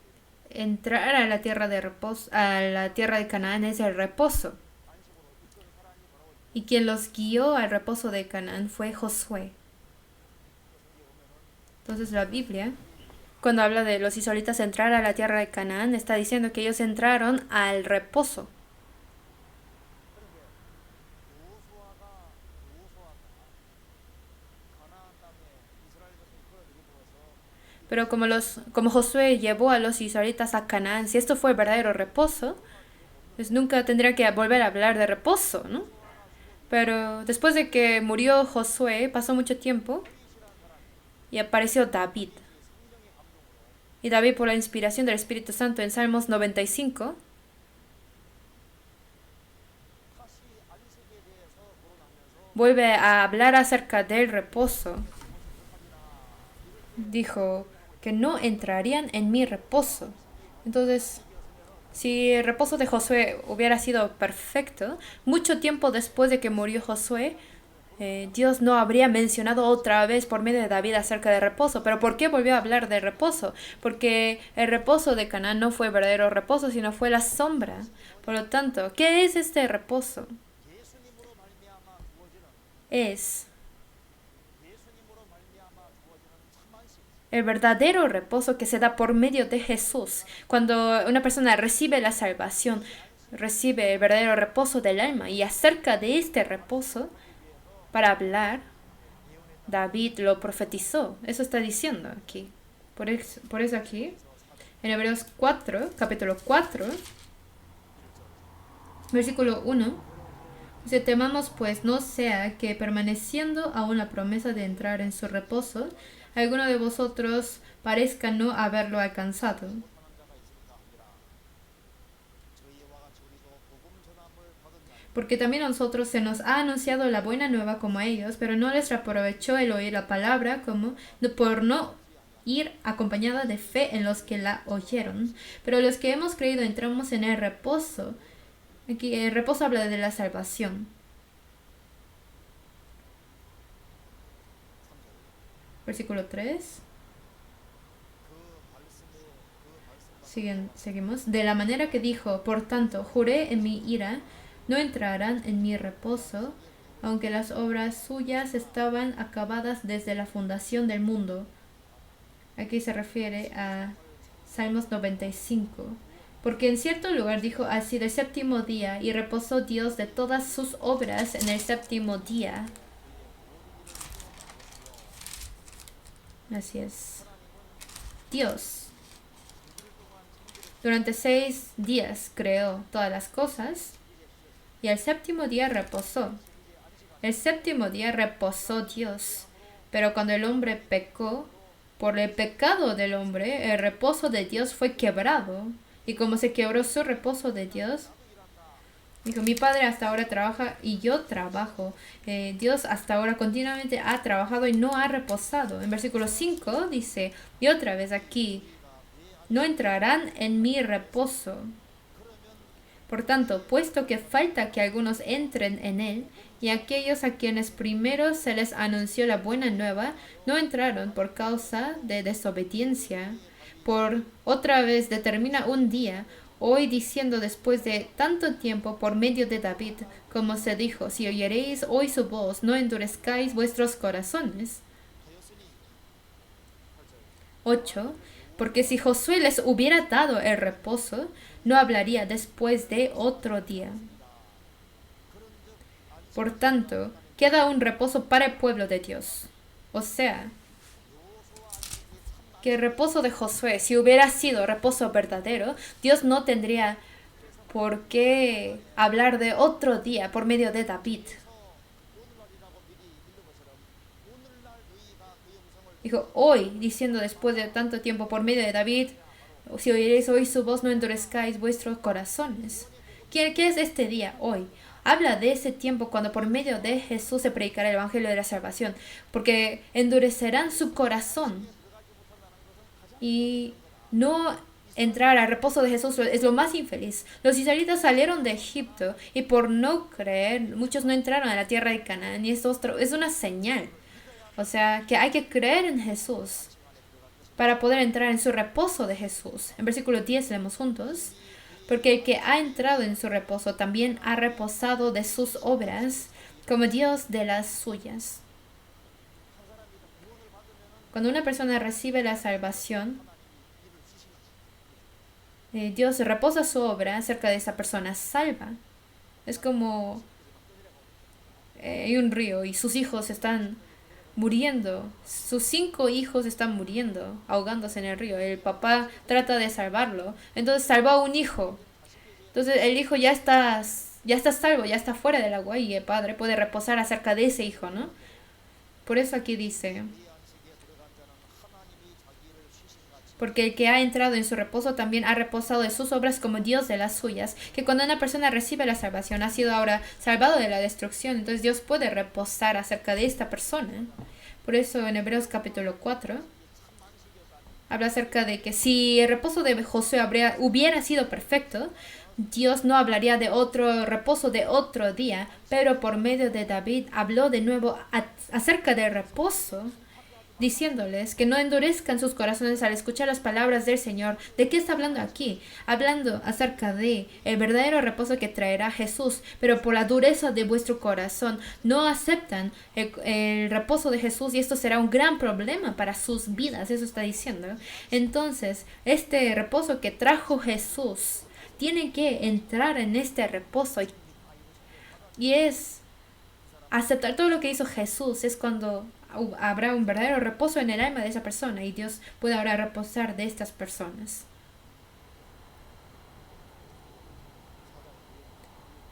entrar a la tierra de reposo, a la tierra de Canaán es el reposo. Y quien los guió al reposo de Canaán fue Josué. Entonces la Biblia, cuando habla de los israelitas entrar a la tierra de Canaán, está diciendo que ellos entraron al reposo. Pero como Josué llevó a los israelitas a Canaán, si esto fue verdadero reposo, pues nunca tendría que volver a hablar de reposo, ¿no? Pero después de que murió Josué, pasó mucho tiempo y apareció David. Y David, por la inspiración del Espíritu Santo en Salmos 95, vuelve a hablar acerca del reposo. Dijo que no entrarían en mi reposo. Entonces, si el reposo de Josué hubiera sido perfecto, mucho tiempo después de que murió Josué, Dios no habría mencionado otra vez por medio de David acerca de reposo. ¿Pero por qué volvió a hablar de reposo? Porque el reposo de Canaán no fue verdadero reposo, sino fue la sombra. Por lo tanto, ¿qué es este reposo? Es el verdadero reposo que se da por medio de Jesús. Cuando una persona recibe la salvación, recibe el verdadero reposo del alma. Y acerca de este reposo, para hablar, David lo profetizó. Eso está diciendo aquí. Por eso aquí, en Hebreos 4, capítulo 4, versículo 1, dice, temamos pues no sea que permaneciendo aún la promesa de entrar en su reposo, alguno de vosotros parezca no haberlo alcanzado. Porque también a nosotros se nos ha anunciado la buena nueva como a ellos, pero no les aprovechó el oír la palabra como por no ir acompañada de fe en los que la oyeron. Pero los que hemos creído entramos en el reposo. Aquí el reposo habla de la salvación. Versículo 3. Seguimos. De la manera que dijo, por tanto, juré en mi ira, no entrarán en mi reposo, aunque las obras suyas estaban acabadas desde la fundación del mundo. Aquí se refiere a Salmos 95. Porque en cierto lugar dijo así del séptimo día, y reposó Dios de todas sus obras en el séptimo día. Así es. Dios durante 6 días creó todas las cosas y el séptimo día reposó. El séptimo día reposó Dios. Pero cuando el hombre pecó, por el pecado del hombre, el reposo de Dios fue quebrado. Y como se quebró su reposo de Dios, dijo, mi padre hasta ahora trabaja y yo trabajo. Dios hasta ahora continuamente ha trabajado y no ha reposado. En versículo 5 dice, y otra vez aquí, no entrarán en mi reposo. Por tanto, puesto que falta que algunos entren en él, y aquellos a quienes primero se les anunció la buena nueva, no entraron por causa de desobediencia, por otra vez determina un día, hoy diciendo después de tanto tiempo por medio de David, como se dijo, si oyeréis hoy su voz, no endurezcáis vuestros corazones. 8. Porque si Josué les hubiera dado el reposo, no hablaría después de otro día. Por tanto, queda un reposo para el pueblo de Dios. O sea, que el reposo de Josué, si hubiera sido reposo verdadero, Dios no tendría por qué hablar de otro día por medio de David. Dijo, hoy, diciendo después de tanto tiempo por medio de David, si oiréis hoy su voz, no endurezcáis vuestros corazones. ¿Qué es este día hoy? Habla de ese tiempo cuando por medio de Jesús se predicará el Evangelio de la salvación, porque endurecerán su corazón y no entrar al reposo de Jesús es lo más infeliz. Los israelitas salieron de Egipto y por no creer, muchos no entraron a la tierra de Canaán y esto es una señal. O sea, que hay que creer en Jesús para poder entrar en su reposo de Jesús. En versículo 10 leemos juntos. Porque el que ha entrado en su reposo también ha reposado de sus obras, como Dios de las suyas. Cuando una persona recibe la salvación, Dios reposa su obra acerca de esa persona salva. Es como hay un río y sus hijos están muriendo. Sus 5 hijos están muriendo, ahogándose en el río. El papá trata de salvarlo. Entonces salvó a un hijo. Entonces el hijo ya está salvo, ya está fuera del agua y el padre puede reposar acerca de ese hijo, ¿no? Por eso aquí dice, porque el que ha entrado en su reposo también ha reposado de sus obras como Dios de las suyas, que cuando una persona recibe la salvación ha sido ahora salvado de la destrucción, entonces Dios puede reposar acerca de esta persona. Por eso en Hebreos capítulo 4 habla acerca de que si el reposo de Josué hubiera sido perfecto, Dios no hablaría de otro reposo de otro día, pero por medio de David habló de nuevo acerca del reposo, diciéndoles que no endurezcan sus corazones al escuchar las palabras del Señor. ¿De qué está hablando aquí? Hablando acerca de el verdadero reposo que traerá Jesús, pero por la dureza de vuestro corazón no aceptan el reposo de Jesús y esto será un gran problema para sus vidas, eso está diciendo. Entonces, este reposo que trajo Jesús, tienen que entrar en este reposo y es aceptar todo lo que hizo Jesús, es cuando habrá un verdadero reposo en el alma de esa persona y Dios puede ahora reposar de estas personas.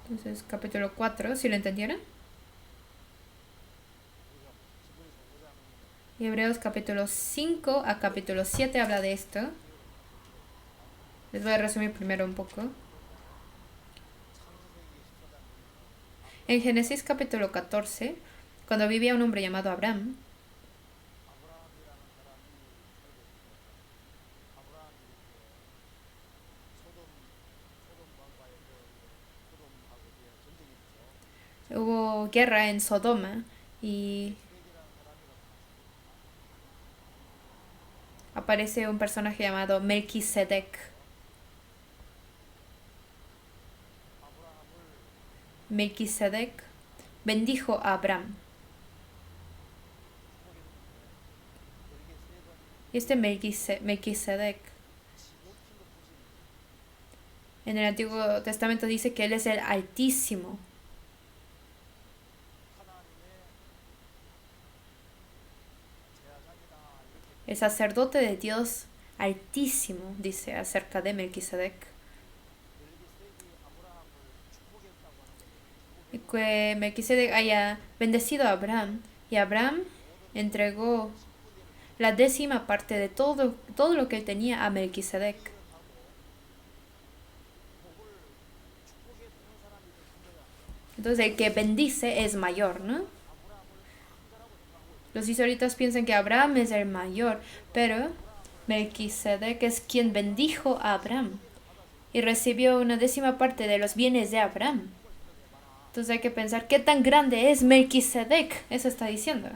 Entonces, capítulo 4, ¿si lo entendieron? Y Hebreos capítulo 5 a capítulo 7 habla de esto. Les voy a resumir primero un poco. En Génesis capítulo 14, cuando vivía un hombre llamado Abraham, hubo guerra en Sodoma y aparece un personaje llamado Melquisedec. Melquisedec bendijo a Abraham. Este Melquisedec en el Antiguo Testamento dice que él es el Altísimo. El sacerdote de Dios Altísimo, dice acerca de Melquisedec. Y que Melquisedec haya bendecido a Abraham, y Abraham entregó la 10ª parte de todo lo que él tenía a Melquisedec. Entonces el que bendice es mayor, ¿no? Los israelitas piensan que Abraham es el mayor, pero Melquisedec es quien bendijo a Abraham y recibió una 10ª parte de los bienes de Abraham. Entonces hay que pensar qué tan grande es Melquisedec, eso está diciendo.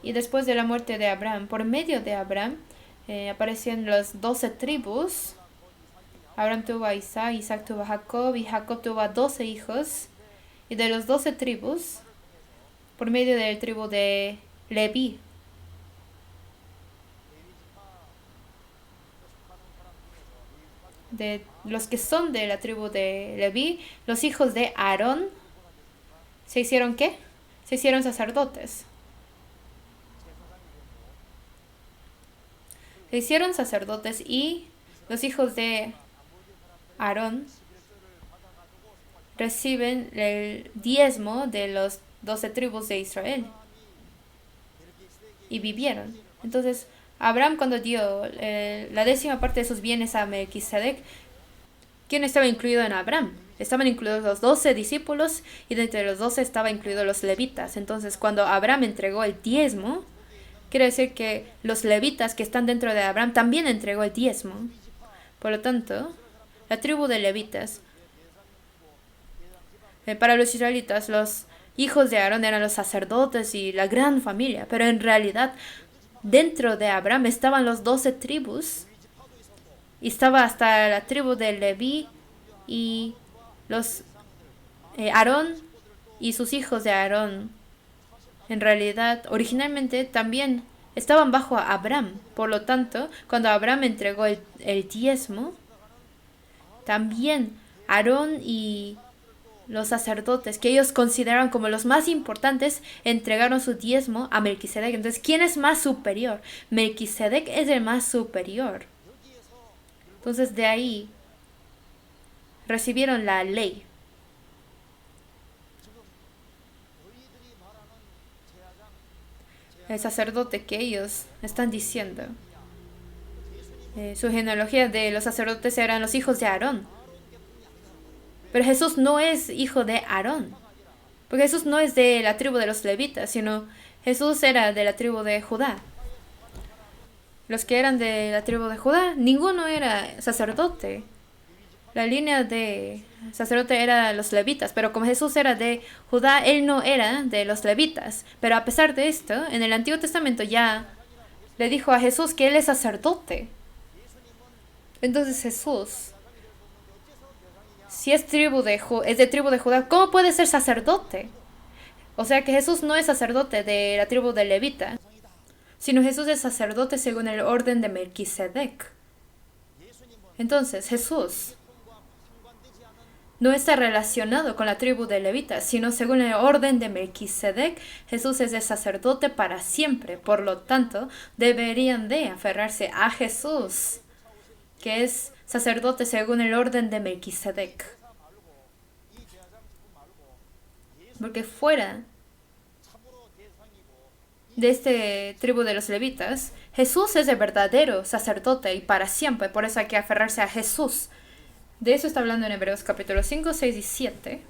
Y después de la muerte de Abraham, por medio de Abraham, aparecían las 12 tribus. Abraham tuvo a Isaac, Isaac tuvo a Jacob, y Jacob tuvo a 12 hijos. Y de los 12 tribus, por medio de la tribu de Leví, de los que son de la tribu de Leví, los hijos de Aarón, ¿se hicieron qué? Se hicieron sacerdotes. Se hicieron sacerdotes y los hijos de Aarón reciben el diezmo de los 12 tribus de Israel. Y vivieron. Entonces, Abraham cuando dio la 10ª parte de sus bienes a Melquisedec, ¿quién estaba incluido en Abraham? Estaban incluidos los 12 discípulos y de entre los 12 estaba incluidos los levitas. Entonces, cuando Abraham entregó el diezmo, quiere decir que los levitas que están dentro de Abraham también entregó el diezmo. Por lo tanto, la tribu de levitas, para los israelitas, los hijos de Aarón eran los sacerdotes y la gran familia, pero en realidad dentro de Abraham estaban los 12 tribus y estaba hasta la tribu de Leví y los Aarón y sus hijos de Aarón. En realidad, originalmente también estaban bajo Abraham. Por lo tanto, cuando Abraham entregó el diezmo, también Aarón y los sacerdotes, que ellos consideraron como los más importantes, entregaron su diezmo a Melquisedec. Entonces, ¿quién es más superior? Melquisedec es el más superior. Entonces, de ahí recibieron la ley. El sacerdote que ellos están diciendo. Su genealogía de los sacerdotes eran los hijos de Aarón. Pero Jesús no es hijo de Aarón. Porque Jesús no es de la tribu de los levitas, sino Jesús era de la tribu de Judá. Los que eran de la tribu de Judá, ninguno era sacerdote. La línea de sacerdote era los levitas, pero como Jesús era de Judá, él no era de los levitas. Pero a pesar de esto, en el Antiguo Testamento ya le dijo a Jesús que él es sacerdote. Entonces Jesús, si es de tribu de Judá, ¿cómo puede ser sacerdote? O sea que Jesús no es sacerdote de la tribu de Levita, sino Jesús es sacerdote según el orden de Melquisedec. Entonces Jesús no está relacionado con la tribu de Levita, sino según el orden de Melquisedec, Jesús es el sacerdote para siempre. Por lo tanto, deberían de aferrarse a Jesús, que es sacerdote según el orden de Melquisedec. Porque fuera de este tribu de los levitas, Jesús es el verdadero sacerdote y para siempre. Por eso hay que aferrarse a Jesús. De eso está hablando en Hebreos capítulo 5, 6 y 7.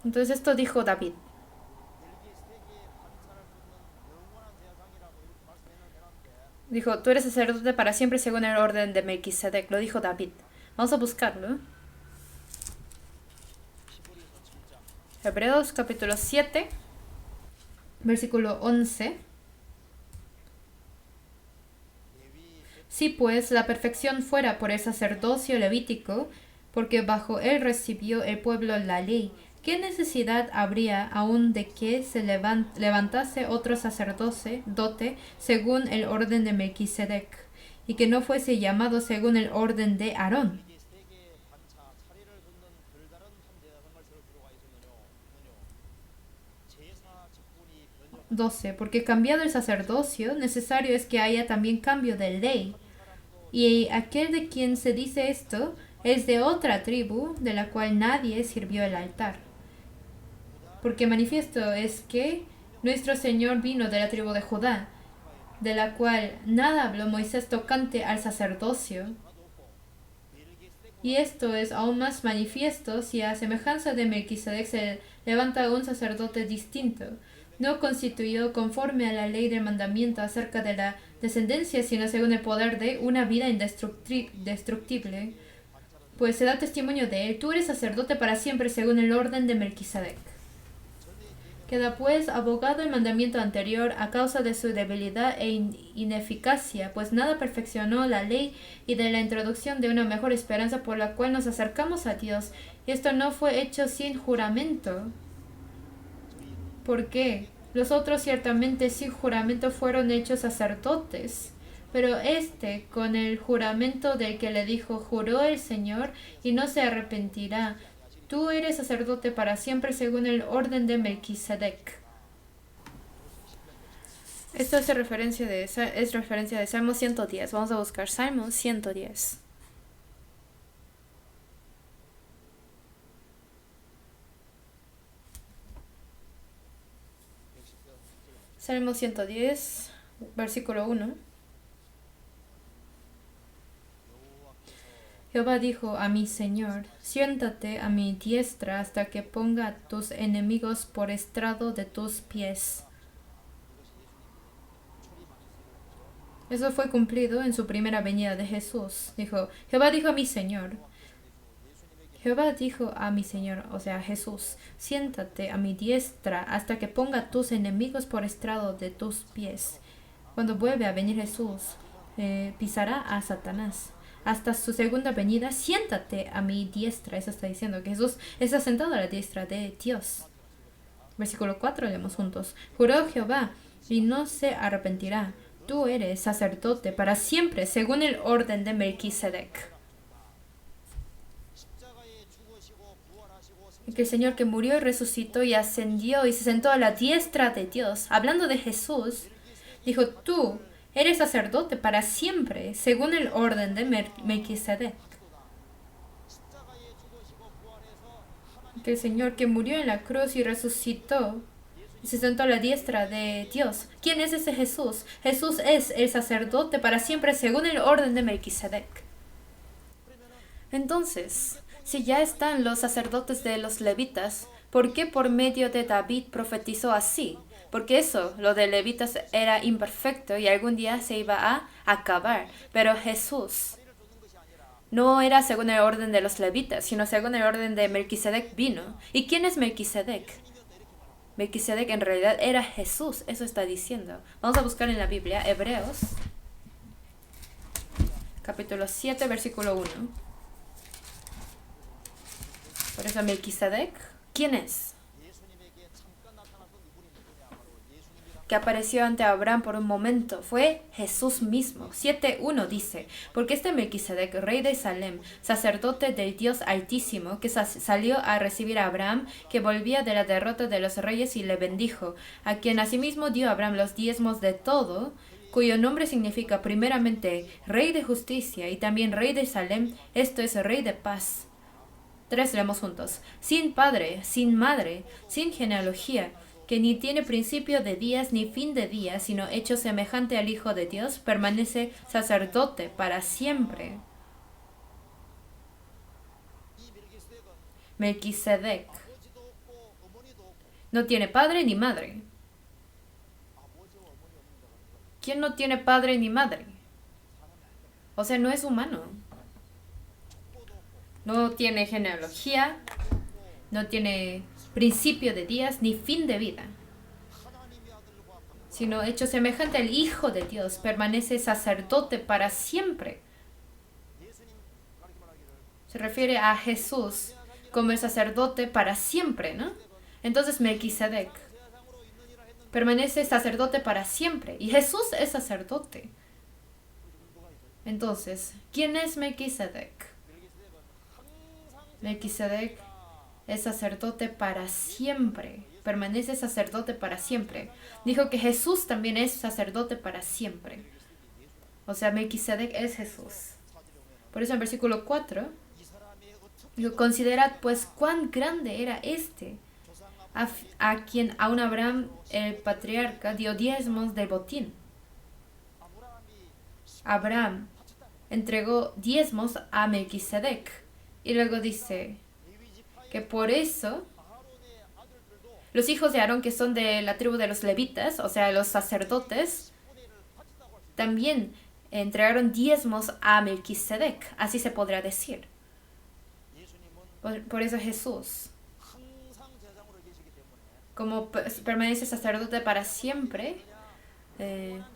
Entonces esto dijo David. Dijo, tú eres sacerdote para siempre según el orden de Melquisedec. Lo dijo David. Vamos a buscarlo. Hebreos capítulo 7, versículo 11. Si pues la perfección fuera por el sacerdocio levítico, porque bajo él recibió el pueblo la ley, ¿qué necesidad habría aún de que se levantase otro sacerdote según el orden de Melquisedec, y que no fuese llamado según el orden de Aarón? 12. Porque cambiado el sacerdocio, necesario es que haya también cambio de ley. Y aquel de quien se dice esto es de otra tribu, de la cual nadie sirvió el altar. Porque manifiesto es que nuestro Señor vino de la tribu de Judá, de la cual nada habló Moisés tocante al sacerdocio. Y esto es aún más manifiesto si a semejanza de Melquisedec se levanta un sacerdote distinto, no constituido conforme a la ley del mandamiento acerca de la descendencia, sino según el poder de una vida indestructible. Pues se da testimonio de él: tú eres sacerdote para siempre según el orden de Melquisedec. Queda pues abogado el mandamiento anterior a causa de su debilidad e ineficacia, pues nada perfeccionó la ley y de la introducción de una mejor esperanza por la cual nos acercamos a Dios. Y esto no fue hecho sin juramento. ¿Por qué? Los otros ciertamente sin juramento fueron hechos sacerdotes, pero este con el juramento del que le dijo: juró el Señor y no se arrepentirá. Tú eres sacerdote para siempre según el orden de Melquisedec. Esto es referencia de Salmo 110. Vamos a buscar Salmo 110. Salmo 110, versículo 1. Jehová dijo a mi Señor: siéntate a mi diestra hasta que ponga a tus enemigos por estrado de tus pies. Eso fue cumplido en su primera venida de Jesús. Jehová dijo a mi Señor. Jehová dijo a mi Señor, o sea, Jesús: siéntate a mi diestra hasta que ponga a tus enemigos por estrado de tus pies. Cuando vuelve a venir Jesús, pisará a Satanás. Hasta su segunda venida, siéntate a mi diestra. Eso está diciendo que Jesús está sentado a la diestra de Dios. Versículo 4, leemos juntos. Juró Jehová y no se arrepentirá: tú eres sacerdote para siempre según el orden de Melquisedec. Que el Señor, que murió y resucitó y ascendió y se sentó a la diestra de Dios, hablando de Jesús, dijo: tú eres sacerdote para siempre según el orden de Melquisedec. Que el Señor, que murió en la cruz y resucitó y se sentó a la diestra de Dios. ¿Quién es ese Jesús? Jesús es el sacerdote para siempre según el orden de Melquisedec. Entonces, si ya están los sacerdotes de los levitas, ¿por qué por medio de David profetizó así? Porque lo de levitas era imperfecto y algún día se iba a acabar. Pero Jesús no era según el orden de los levitas, sino según el orden de Melquisedec vino. ¿Y quién es Melquisedec? Melquisedec en realidad era Jesús, eso está diciendo. Vamos a buscar en la Biblia, Hebreos, capítulo 7, versículo 1. Por eso Melquisedec, ¿quién es? Que apareció ante Abraham por un momento, fue Jesús mismo. 7.1 dice: porque este Melquisedec, rey de Salem, sacerdote del Dios Altísimo, que salió a recibir a Abraham, que volvía de la derrota de los reyes, y le bendijo, a quien asimismo dio Abraham los diezmos de todo, cuyo nombre significa primeramente rey de justicia y también rey de Salem, esto es, rey de paz. 3, leemos juntos: sin padre, sin madre, sin genealogía, que ni tiene principio de días ni fin de días, sino hecho semejante al Hijo de Dios, permanece sacerdote para siempre. Melquisedec no tiene padre ni madre. ¿Quién no tiene padre ni madre? O sea, no es humano. No tiene genealogía, no tiene principio de días ni fin de vida. sino hecho semejante al Hijo de Dios, permanece sacerdote para siempre. Se refiere a Jesús como el sacerdote para siempre, ¿no? Entonces Melquisedec permanece sacerdote para siempre y Jesús es sacerdote. Entonces, ¿quién es Melquisedec? Melquisedec es sacerdote para siempre. Permanece sacerdote para siempre. Dijo que Jesús también es sacerdote para siempre. O sea, Melquisedec es Jesús. Por eso en versículo 4, dijo, considerad pues cuán grande era a quien aun Abraham el patriarca dio diezmos del botín. Abraham entregó diezmos a Melquisedec. Y luego dice que por eso los hijos de Aarón, que son de la tribu de los levitas, o sea, los sacerdotes, también entregaron diezmos a Melquisedec. Así se podrá decir. Por eso Jesús, como permanece sacerdote para siempre,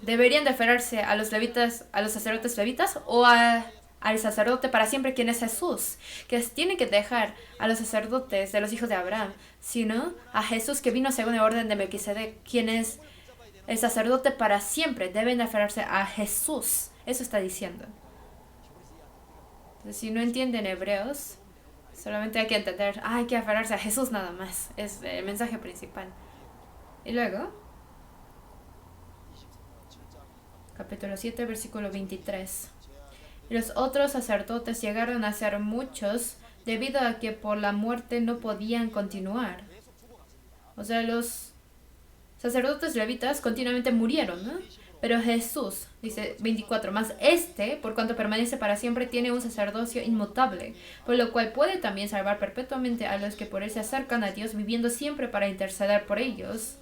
deberían deferirse a los levitas, a los sacerdotes levitas o al sacerdote para siempre, quien es Jesús, que tienen que dejar a los sacerdotes de los hijos de Abraham, sino a Jesús, que vino según el orden de Melquisedec, quien es el sacerdote para siempre. Deben aferrarse a Jesús. Eso está diciendo. Entonces, si no entienden hebreos, solamente hay que entender, hay que aferrarse a Jesús nada más. Es el mensaje principal. Y luego, capítulo 7, versículo 23. Y los otros sacerdotes llegaron a ser muchos debido a que por la muerte no podían continuar. O sea, los sacerdotes levitas continuamente murieron, ¿no? Pero Jesús, dice 24, más por cuanto permanece para siempre, tiene un sacerdocio inmutable, por lo cual puede también salvar perpetuamente a los que por él se acercan a Dios, viviendo siempre para interceder por ellos.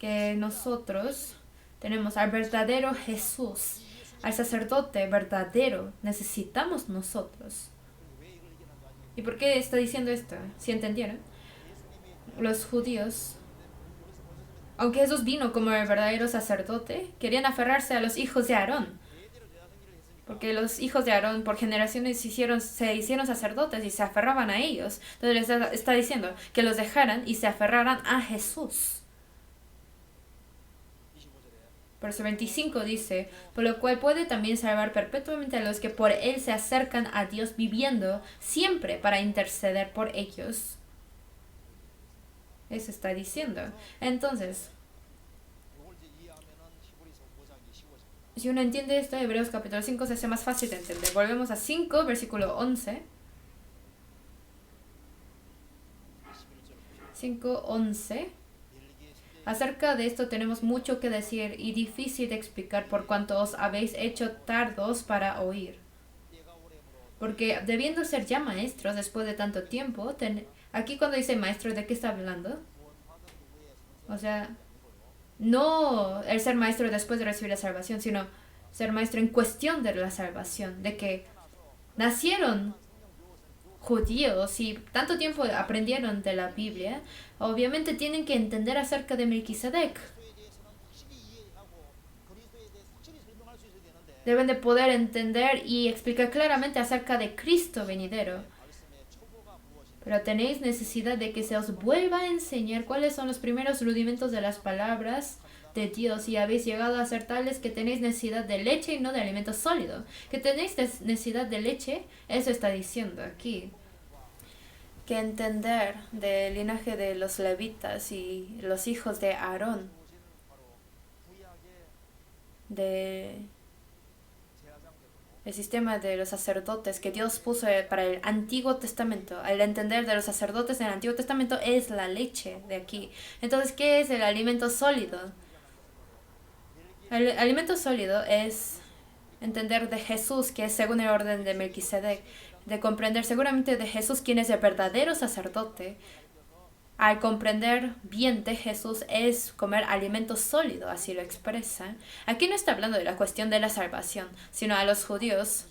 Que nosotros tenemos al verdadero Jesús, al sacerdote verdadero, necesitamos nosotros. ¿Y por qué está diciendo esto? ¿Sí entendieron? Los judíos, aunque Jesús vino como el verdadero sacerdote, querían aferrarse a los hijos de Aarón. Porque los hijos de Aarón por generaciones se hicieron sacerdotes y se aferraban a ellos. Entonces les está diciendo que los dejaran y se aferraran a Jesús. Verso 25 dice, por lo cual puede también salvar perpetuamente a los que por él se acercan a Dios, viviendo siempre para interceder por ellos. Eso está diciendo. Entonces, si uno entiende esto, Hebreos capítulo 5 se hace más fácil de entender. Volvemos a 5, versículo 11. 5:11. Acerca de esto tenemos mucho que decir y difícil de explicar por cuanto os habéis hecho tardos para oír. Porque debiendo ser ya maestros después de tanto tiempo, aquí cuando dice maestro, ¿de qué está hablando? O sea, no el ser maestro después de recibir la salvación, sino ser maestro en cuestión de la salvación, de que nacieron judíos y tanto tiempo aprendieron de la Biblia, obviamente tienen que entender acerca de Melquisedec. Deben de poder entender y explicar claramente acerca de Cristo venidero. Pero tenéis necesidad de que se os vuelva a enseñar cuáles son los primeros rudimentos de las palabras de Dios, y habéis llegado a ser tales que tenéis necesidad de leche y no de alimento sólido. Que tenéis necesidad de leche, eso está diciendo aquí. Que entender del linaje de los levitas y los hijos de Aarón, de el sistema de los sacerdotes que Dios puso para el Antiguo Testamento, al entender de los sacerdotes del Antiguo Testamento, es la leche de aquí. Entonces, ¿qué es el alimento sólido? El alimento sólido es entender de Jesús, que es según el orden de Melquisedec, de comprender seguramente de Jesús, quien es el verdadero sacerdote. Al comprender bien de Jesús es comer alimento sólido, así lo expresa. Aquí no está hablando de la cuestión de la salvación, sino a los judíos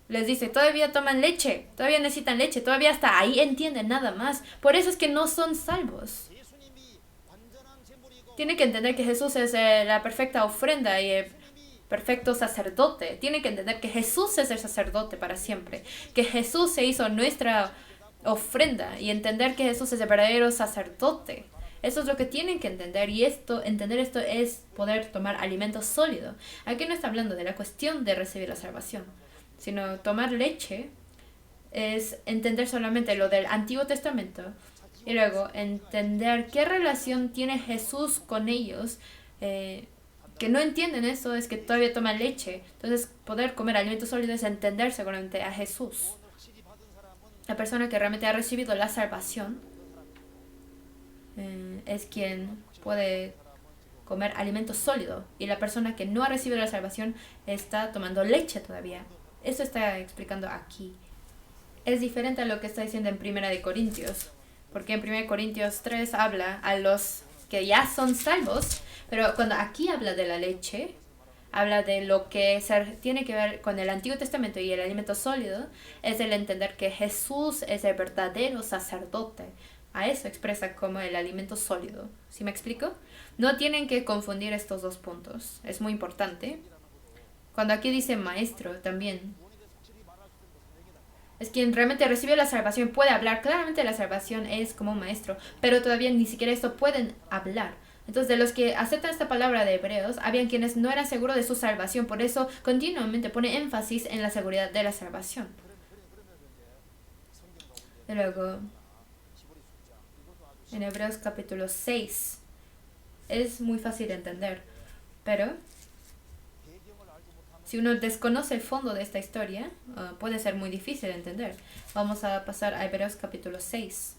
Les dice, todavía toman leche, todavía necesitan leche, todavía hasta ahí entienden nada más. Por eso es que no son salvos. Tiene que entender que Jesús es la perfecta ofrenda y el perfecto sacerdote. Tiene que entender que Jesús es el sacerdote para siempre. Que Jesús se hizo nuestra ofrenda y entender que Jesús es el verdadero sacerdote. Eso es lo que tienen que entender y entender esto es poder tomar alimento sólido. Aquí no está hablando de la cuestión de recibir la salvación, sino tomar leche es entender solamente lo del Antiguo Testamento y luego entender qué relación tiene Jesús con ellos. Que no entienden eso es que todavía toman leche. Entonces poder comer alimentos sólidos es entender seguramente a Jesús. La persona que realmente ha recibido la salvación es quien puede comer alimento sólido y la persona que no ha recibido la salvación está tomando leche todavía. Eso está explicando aquí. Es diferente a lo que está diciendo en 1 de Corintios, porque en 1 Corintios 3 habla a los que ya son salvos, pero cuando aquí habla de la leche, habla de lo que tiene que ver con el Antiguo Testamento y el alimento sólido, es el entender que Jesús es el verdadero sacerdote. A eso expresa como el alimento sólido. ¿Sí me explico? No tienen que confundir estos dos puntos. Es muy importante. Cuando aquí dice maestro también, es quien realmente recibe la salvación, puede hablar. Claramente la salvación es como un maestro, pero todavía ni siquiera esto pueden hablar. Entonces, de los que aceptan esta palabra de Hebreos, habían quienes no eran seguros de su salvación, por eso continuamente pone énfasis en la seguridad de la salvación. Y luego, en Hebreos capítulo 6, es muy fácil de entender, pero si uno desconoce el fondo de esta historia, puede ser muy difícil de entender. Vamos a pasar a Hebreos capítulo 6.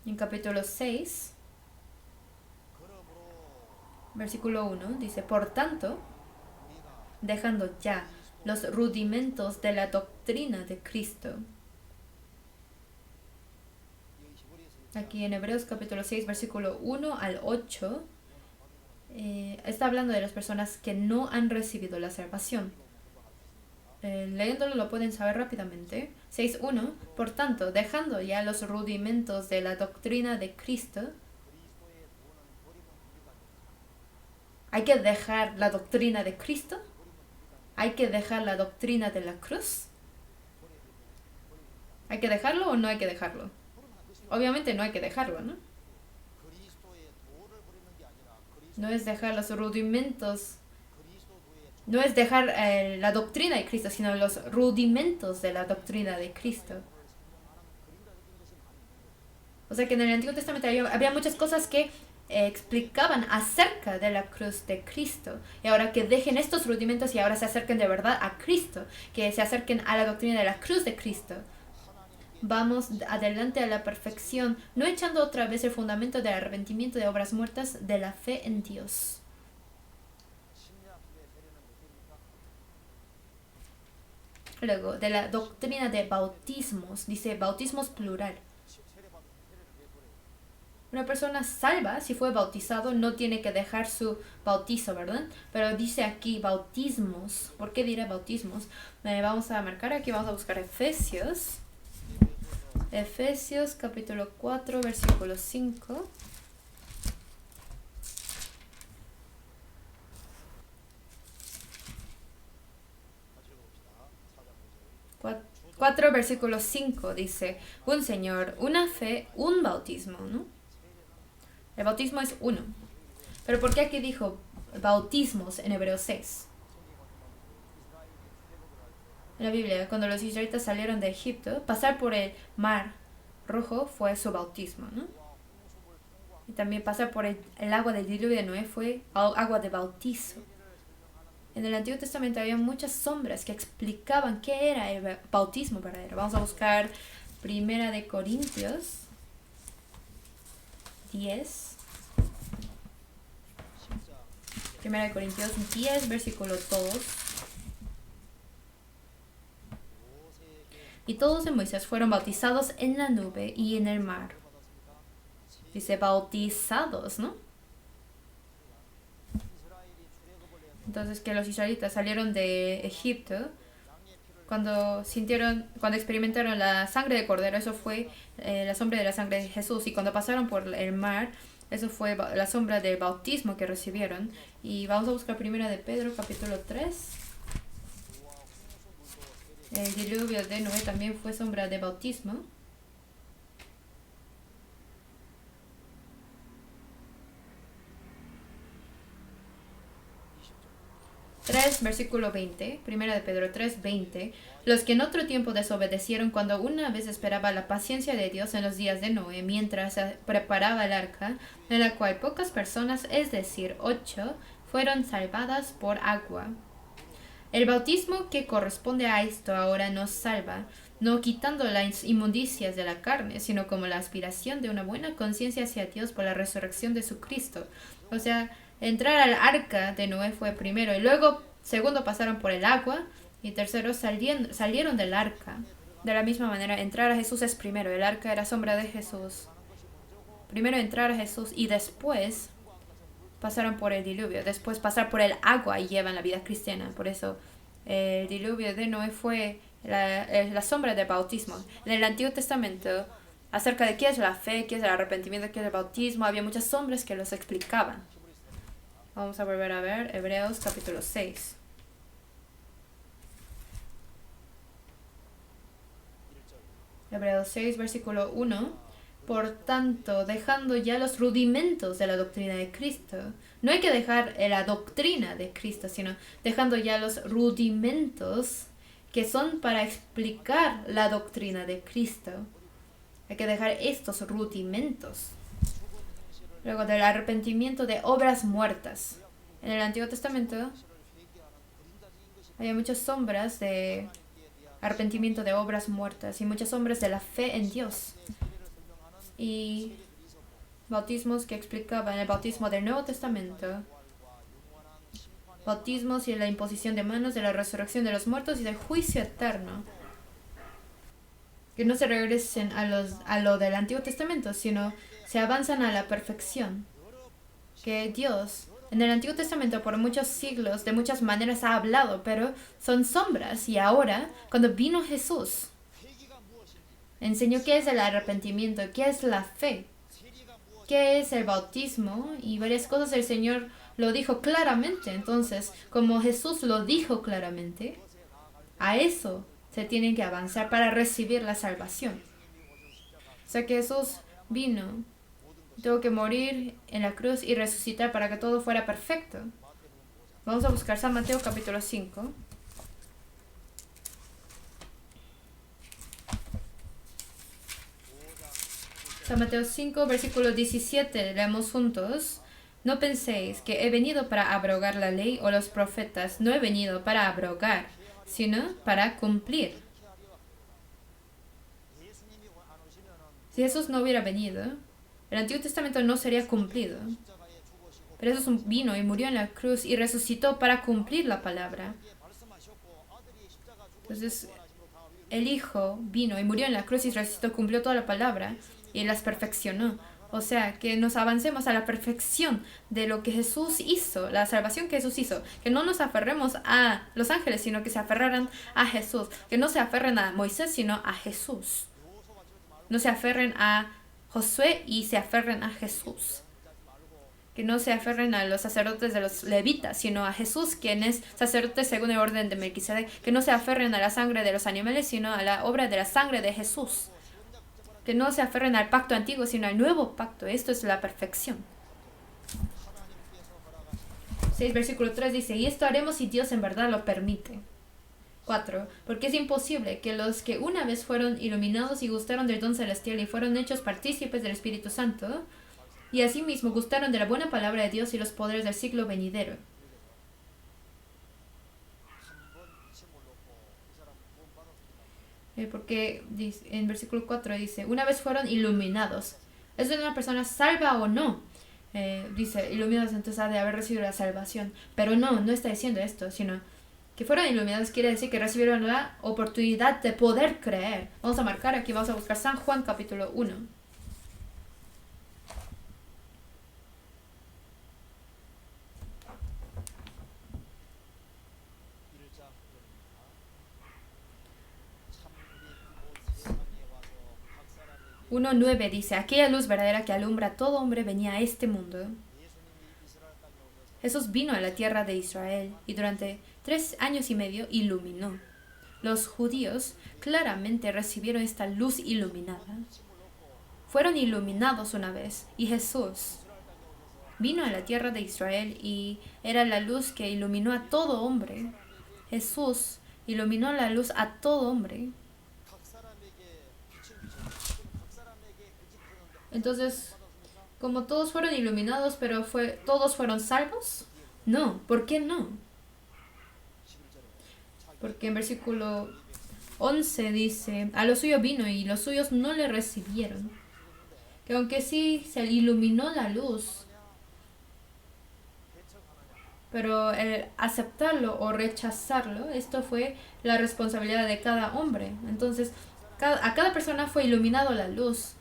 En capítulo 6, versículo 1, dice, por tanto, dejando ya los rudimentos de la doctrina de Cristo. Aquí en Hebreos capítulo 6, versículo 1 al 8, está hablando de las personas que no han recibido la salvación. Leyéndolo lo pueden saber rápidamente. 6.1. Por tanto, dejando ya los rudimentos de la doctrina de Cristo. ¿Hay que dejar la doctrina de Cristo? ¿Hay que dejar la doctrina de la cruz? ¿Hay que dejarlo o no hay que dejarlo? Obviamente no hay que dejarlo, ¿no? No es dejar los rudimentos, no es dejar la doctrina de Cristo, sino los rudimentos de la doctrina de Cristo. O sea que en el Antiguo Testamento había muchas cosas que explicaban acerca de la cruz de Cristo. Y ahora que dejen estos rudimentos y ahora se acerquen de verdad a Cristo, que se acerquen a la doctrina de la cruz de Cristo. Vamos adelante a la perfección, no echando otra vez el fundamento del arrepentimiento de obras muertas de la fe en Dios. Luego, de la doctrina de bautismos, dice bautismos plural. Una persona salva, si fue bautizado, no tiene que dejar su bautizo, ¿verdad? Pero dice aquí bautismos. ¿Por qué diré bautismos? Vamos a marcar aquí, vamos a buscar Efesios. Efesios capítulo 4, versículo 5. Cuatro versículo 5 dice, un Señor, una fe, un bautismo, ¿no? El bautismo es uno. Pero ¿por qué aquí dijo bautismos en Hebreos 6? En la Biblia, cuando los israelitas salieron de Egipto, pasar por el mar rojo fue su bautismo, ¿no? Y también pasar por el agua del diluvio de Noé fue agua de bautizo. En el Antiguo Testamento había muchas sombras que explicaban qué era el bautismo verdadero. Vamos a buscar 1 de Corintios 10. 1 de Corintios 10, versículo 2. Y todos en Moisés fueron bautizados en la nube y en el mar. Dice bautizados, ¿no? Entonces que los israelitas salieron de Egipto cuando experimentaron la sangre de cordero, eso fue la sombra de la sangre de Jesús. Y cuando pasaron por el mar, eso fue la sombra del bautismo que recibieron. Y vamos a buscar primera de Pedro, capítulo 3. El diluvio de Noé también fue sombra de bautismo. 3, versículo 20, primera de Pedro 3, 20, los que en otro tiempo desobedecieron cuando una vez esperaba la paciencia de Dios en los días de Noé, mientras se preparaba el arca, en la cual pocas personas, es decir, 8, fueron salvadas por agua. El bautismo que corresponde a esto ahora nos salva, no quitando las inmundicias de la carne, sino como la aspiración de una buena conciencia hacia Dios por la resurrección de su Cristo. O sea, entrar al arca de Noé fue primero, y luego, segundo, pasaron por el agua, y tercero, salieron del arca. De la misma manera, entrar a Jesús es primero. El arca era sombra de Jesús. Primero entrar a Jesús y después pasaron por el diluvio. Después pasar por el agua y llevan la vida cristiana. Por eso el diluvio de Noé fue la sombra del bautismo. En el Antiguo Testamento, acerca de qué es la fe, qué es el arrepentimiento, qué es el bautismo, había muchas sombras que los explicaban. Vamos a volver a ver Hebreos capítulo 6. Hebreos 6, versículo 1. Por tanto, dejando ya los rudimentos de la doctrina de Cristo. No hay que dejar la doctrina de Cristo, sino dejando ya los rudimentos que son para explicar la doctrina de Cristo. Hay que dejar estos rudimentos. Luego del arrepentimiento de obras muertas. En el Antiguo Testamento había muchas sombras de arrepentimiento de obras muertas y muchas sombras de la fe en Dios. Y bautismos que explicaban el bautismo del Nuevo Testamento, bautismos y la imposición de manos, de la resurrección de los muertos y del juicio eterno. Que no se regresen a lo del Antiguo Testamento, sino se avanzan a la perfección. Que Dios en el Antiguo Testamento por muchos siglos de muchas maneras ha hablado, pero son sombras. Y ahora, cuando vino Jesús, enseñó qué es el arrepentimiento, qué es la fe, qué es el bautismo y varias cosas. El Señor lo dijo claramente. Entonces, como Jesús lo dijo claramente, a eso se tiene que avanzar para recibir la salvación. O sea que Jesús vino, tuvo que morir en la cruz y resucitar para que todo fuera perfecto. Vamos a buscar San Mateo capítulo 5. San Mateo 5, versículo 17, leemos juntos. No penséis que he venido para abrogar la ley o los profetas. No he venido para abrogar, sino para cumplir. Si Jesús no hubiera venido, el Antiguo Testamento no sería cumplido. Pero Jesús vino y murió en la cruz y resucitó para cumplir la palabra. Entonces, el Hijo vino y murió en la cruz y resucitó, cumplió toda la palabra y las perfeccionó. O sea, que nos avancemos a la perfección de lo que Jesús hizo, la salvación que Jesús hizo. Que no nos aferremos a los ángeles, sino que se aferraran a Jesús. Que no se aferren a Moisés, sino a Jesús. No se aferren a Josué y se aferren a Jesús. Que no se aferren a los sacerdotes de los levitas, sino a Jesús, quien es sacerdote según el orden de Melquisedec. Que no se aferren a la sangre de los animales, sino a la obra de la sangre de Jesús. Que no se aferren al pacto antiguo, sino al nuevo pacto. Esto es la perfección. 6, versículo 3 dice, y esto haremos si Dios en verdad lo permite. 4. Porque es imposible que los que una vez fueron iluminados y gustaron del don celestial y fueron hechos partícipes del Espíritu Santo, y asimismo gustaron de la buena palabra de Dios y los poderes del siglo venidero. Porque en versículo 4 dice, una vez fueron iluminados. ¿Es de una persona salva o no? Dice, iluminados, entonces ha de haber recibido la salvación. Pero no está diciendo esto, sino que fueron iluminados quiere decir que recibieron la oportunidad de poder creer. Vamos a marcar aquí, vamos a buscar San Juan capítulo 1. 1:9 dice, aquella luz verdadera que alumbra a todo hombre venía a este mundo. Jesús vino a la tierra de Israel y durante 3 años y medio iluminó. Los judíos claramente recibieron esta luz iluminada. Fueron iluminados una vez y Jesús vino a la tierra de Israel y era la luz que iluminó a todo hombre. Jesús iluminó la luz a todo hombre. Entonces, como todos fueron iluminados, pero ¿todos fueron salvos? No, ¿por qué no? Porque en versículo 11 dice, a los suyos vino y los suyos no le recibieron. Que aunque sí se iluminó la luz, pero el aceptarlo o rechazarlo, esto fue la responsabilidad de cada hombre. Entonces, a cada persona fue iluminado la luz.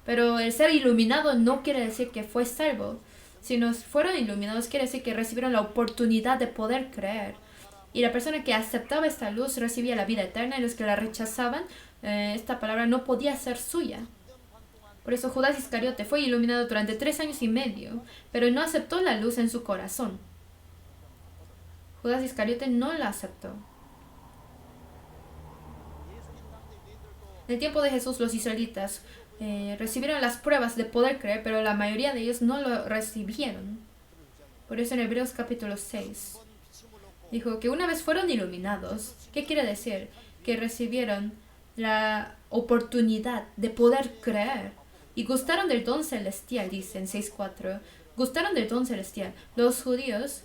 Pero el ser iluminado no quiere decir que fue salvo. Si nos fueron iluminados, quiere decir que recibieron la oportunidad de poder creer. Y la persona que aceptaba esta luz recibía la vida eterna, y los que la rechazaban, esta palabra no podía ser suya. Por eso Judas Iscariote fue iluminado durante 3 años y medio, pero no aceptó la luz en su corazón. Judas Iscariote no la aceptó. En el tiempo de Jesús, los israelitas recibieron las pruebas de poder creer, pero la mayoría de ellos no lo recibieron. Por eso en Hebreos capítulo 6 dijo que una vez fueron iluminados. ¿Qué quiere decir? Que recibieron la oportunidad de poder creer y gustaron del don celestial, dice en 6:4. Gustaron del don celestial. Los judíos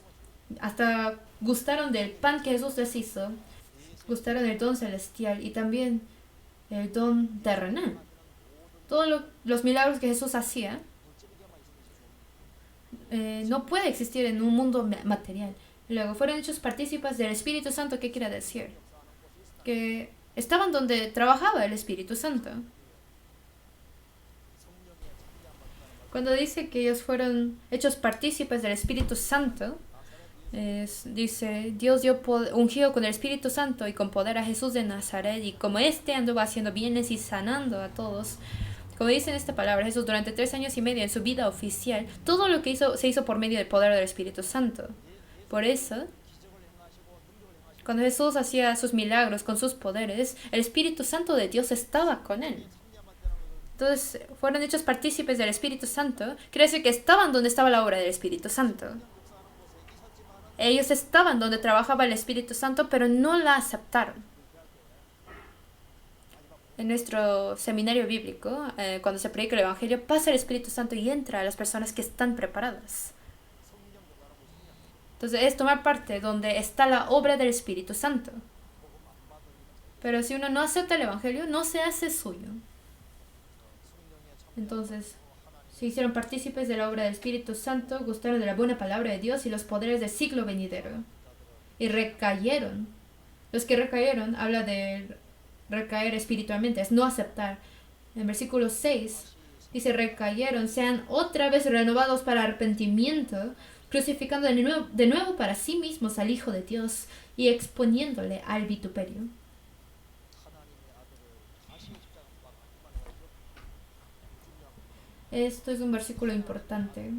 hasta gustaron del pan que Jesús les hizo, gustaron del don celestial y también el don terrenal. Todos los milagros que Jesús hacía no puede existir en un mundo material. Luego fueron hechos partícipes del Espíritu Santo. ¿Qué quiere decir? Que estaban donde trabajaba el Espíritu Santo. Cuando dice que ellos fueron hechos partícipes del Espíritu Santo, dice, Dios ungió con el Espíritu Santo y con poder a Jesús de Nazaret, y como éste anduvo haciendo bienes y sanando a todos. Como dice en esta palabra, Jesús durante 3 años y medio en su vida oficial, todo lo que hizo se hizo por medio del poder del Espíritu Santo. Por eso, cuando Jesús hacía sus milagros con sus poderes, el Espíritu Santo de Dios estaba con él. Entonces, fueron hechos partícipes del Espíritu Santo. Quiere decir que estaban donde estaba la obra del Espíritu Santo. Ellos estaban donde trabajaba el Espíritu Santo, pero no la aceptaron. En nuestro seminario bíblico, cuando se predica el Evangelio, pasa el Espíritu Santo y entra a las personas que están preparadas. Entonces es tomar parte donde está la obra del Espíritu Santo. Pero si uno no acepta el Evangelio, no se hace suyo. Entonces, se hicieron partícipes de la obra del Espíritu Santo, gustaron de la buena palabra de Dios y los poderes del siglo venidero. Y recayeron. Los que recayeron, habla de recaer espiritualmente, es no aceptar. En versículo 6 dice, recayeron, sean otra vez renovados para arrepentimiento, crucificando de nuevo para sí mismos al Hijo de Dios y exponiéndole al vituperio. Esto es un versículo importante.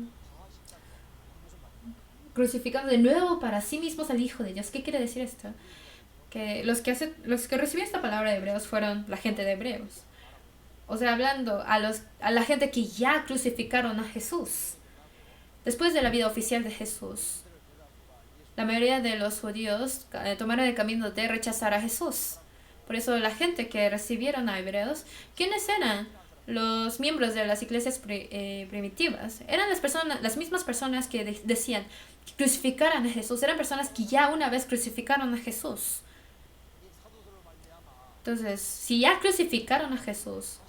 Crucificando de nuevo para sí mismos al Hijo de Dios. ¿Qué quiere decir esto? Que los que recibieron esta palabra de Hebreos fueron la gente de Hebreos. O sea, hablando a la gente que ya crucificaron a Jesús. Después de la vida oficial de Jesús, la mayoría de los judíos tomaron el camino de rechazar a Jesús. Por eso la gente que recibieron a Hebreos, ¿quiénes eran? Los miembros de las iglesias primitivas. Eran las mismas personas que decían que crucificaran a Jesús. Eran personas que ya una vez crucificaron a Jesús. Entonces, si ya crucificaron a Jesús,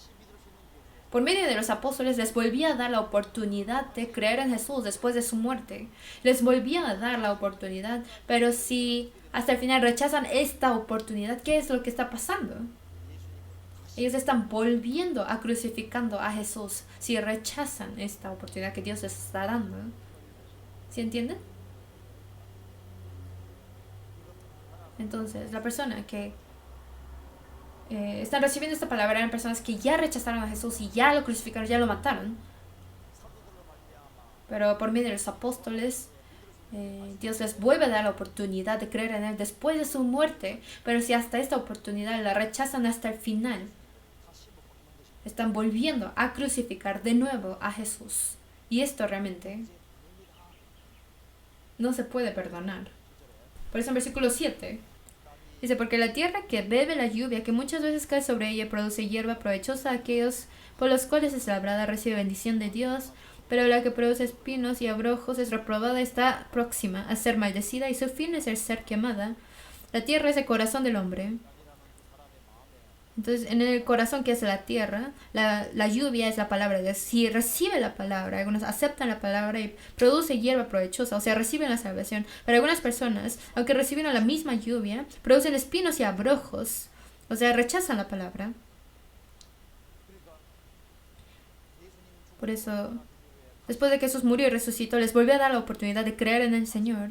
por medio de los apóstoles les volvía a dar la oportunidad de creer en Jesús después de su muerte. Les volvía a dar la oportunidad, pero si hasta el final rechazan esta oportunidad, ¿qué es lo que está pasando? Ellos están volviendo a crucificando a Jesús si rechazan esta oportunidad que Dios les está dando. ¿Sí entienden? Entonces, la persona que están recibiendo esta palabra eran personas que ya rechazaron a Jesús y ya lo crucificaron, ya lo mataron. Pero por medio de los apóstoles, Dios les vuelve a dar la oportunidad de creer en Él después de su muerte. Pero si hasta esta oportunidad la rechazan hasta el final, están volviendo a crucificar de nuevo a Jesús. Y esto realmente no se puede perdonar. Por eso en versículo 7 dice: porque la tierra que bebe la lluvia, que muchas veces cae sobre ella, produce hierba provechosa a aquellos por los cuales es labrada, recibe bendición de Dios. Pero la que produce espinos y abrojos es reprobada, está próxima a ser maldecida, y su fin es el ser quemada. La tierra es el corazón del hombre. Entonces, en el corazón, que es la tierra, la lluvia es la palabra de Dios. Si recibe la palabra, algunos aceptan la palabra y produce hierba provechosa, o sea, reciben la salvación. Pero algunas personas, aunque recibieron la misma lluvia, producen espinos y abrojos, o sea, rechazan la palabra. Por eso, después de que Jesús murió y resucitó, les volvió a dar la oportunidad de creer en el Señor.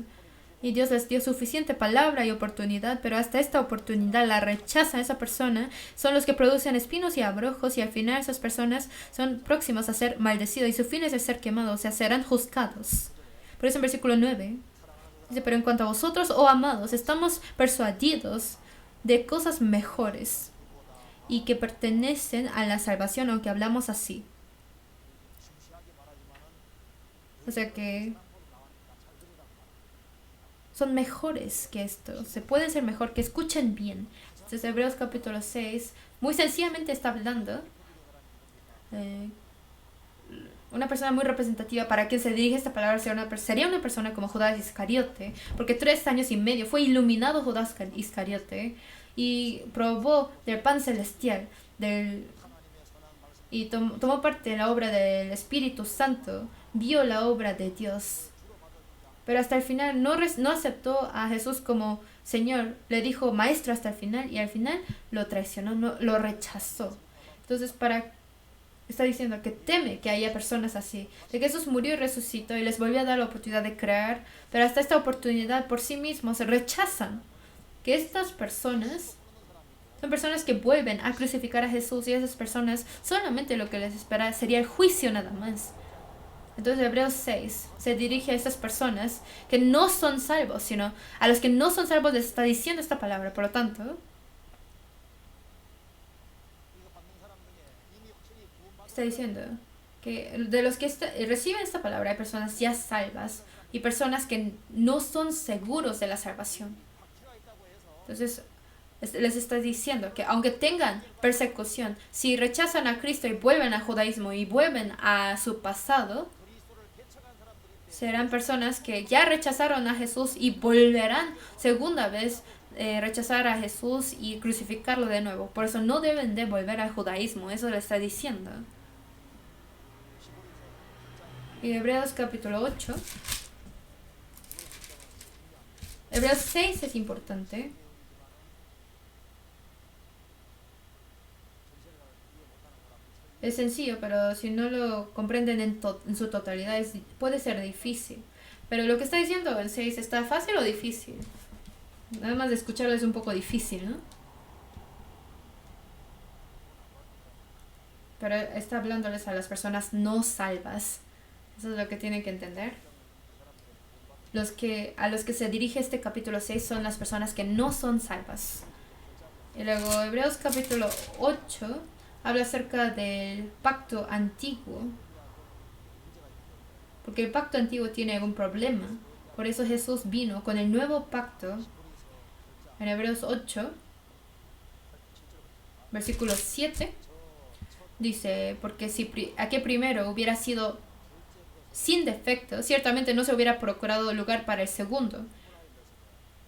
Y Dios les dio suficiente palabra y oportunidad, pero hasta esta oportunidad la rechazan. Esa persona son los que producen espinos y abrojos, y al final esas personas son próximas a ser maldecidos, y su fin es el ser quemados, o sea, serán juzgados. Por eso en versículo 9 dice: pero en cuanto a vosotros, oh amados, estamos persuadidos de cosas mejores y que pertenecen a la salvación, aunque hablamos así. O sea que son mejores que esto. Se pueden ser mejor, que escuchen bien. Entonces Hebreos capítulo 6 muy sencillamente está hablando una persona muy representativa para quien se dirige esta palabra sería una persona como Judas Iscariote, porque 3 años y medio fue iluminado Judas Iscariote y probó del pan celestial y tomó parte en la obra del Espíritu Santo, vio la obra de Dios. Pero hasta el final no aceptó a Jesús como Señor, le dijo maestro hasta el final, y al final lo traicionó, lo rechazó. Entonces está diciendo que teme que haya personas así, de que Jesús murió y resucitó y les volvió a dar la oportunidad de creer, pero hasta esta oportunidad por sí mismos se rechazan. Que estas personas son personas que vuelven a crucificar a Jesús, y esas personas solamente lo que les espera sería el juicio nada más. Entonces Hebreos 6 se dirige a estas personas que no son salvos, sino a los que no son salvos les está diciendo esta palabra. Por lo tanto, está diciendo que de los que reciben esta palabra hay personas ya salvas y personas que no son seguros de la salvación. Entonces les está diciendo que aunque tengan persecución, si rechazan a Cristo y vuelven al judaísmo y vuelven a su pasado, serán personas que ya rechazaron a Jesús y volverán segunda vez rechazar a Jesús y crucificarlo de nuevo. Por eso no deben de volver al judaísmo. Eso le está diciendo. Y Hebreos capítulo 8. Hebreos 6 es importante. Es sencillo, pero si no lo comprenden en su totalidad puede ser difícil. Pero lo que está diciendo en 6 está fácil o difícil. Nada más de escucharlo es un poco difícil, ¿no? Pero está hablándoles a las personas no salvas. Eso es lo que tienen que entender. A los que se dirige este capítulo 6 son las personas que no son salvas. Y luego Hebreos capítulo 8 habla acerca del pacto antiguo. Porque el pacto antiguo tiene algún problema. Por eso Jesús vino con el nuevo pacto. En Hebreos 8, versículo 7, dice: porque si aquel primero hubiera sido sin defecto, ciertamente no se hubiera procurado lugar para el segundo.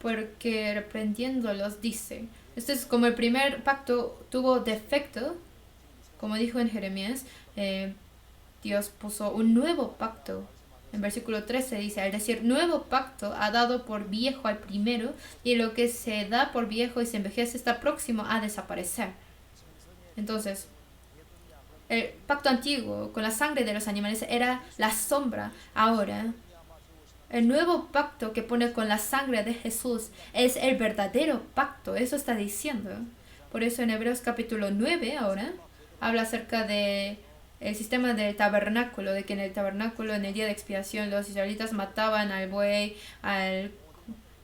Porque reprendiéndolos dice, esto es como el primer pacto tuvo defecto, como dijo en Jeremías, Dios puso un nuevo pacto. En versículo 13 dice: al decir nuevo pacto ha dado por viejo al primero, y lo que se da por viejo y se envejece está próximo a desaparecer. Entonces, el pacto antiguo con la sangre de los animales era la sombra. Ahora, el nuevo pacto que pone con la sangre de Jesús es el verdadero pacto. Eso está diciendo. Por eso en Hebreos capítulo 9 ahora habla acerca de el sistema del tabernáculo, de que en el tabernáculo, en el día de expiación, los israelitas mataban al buey, a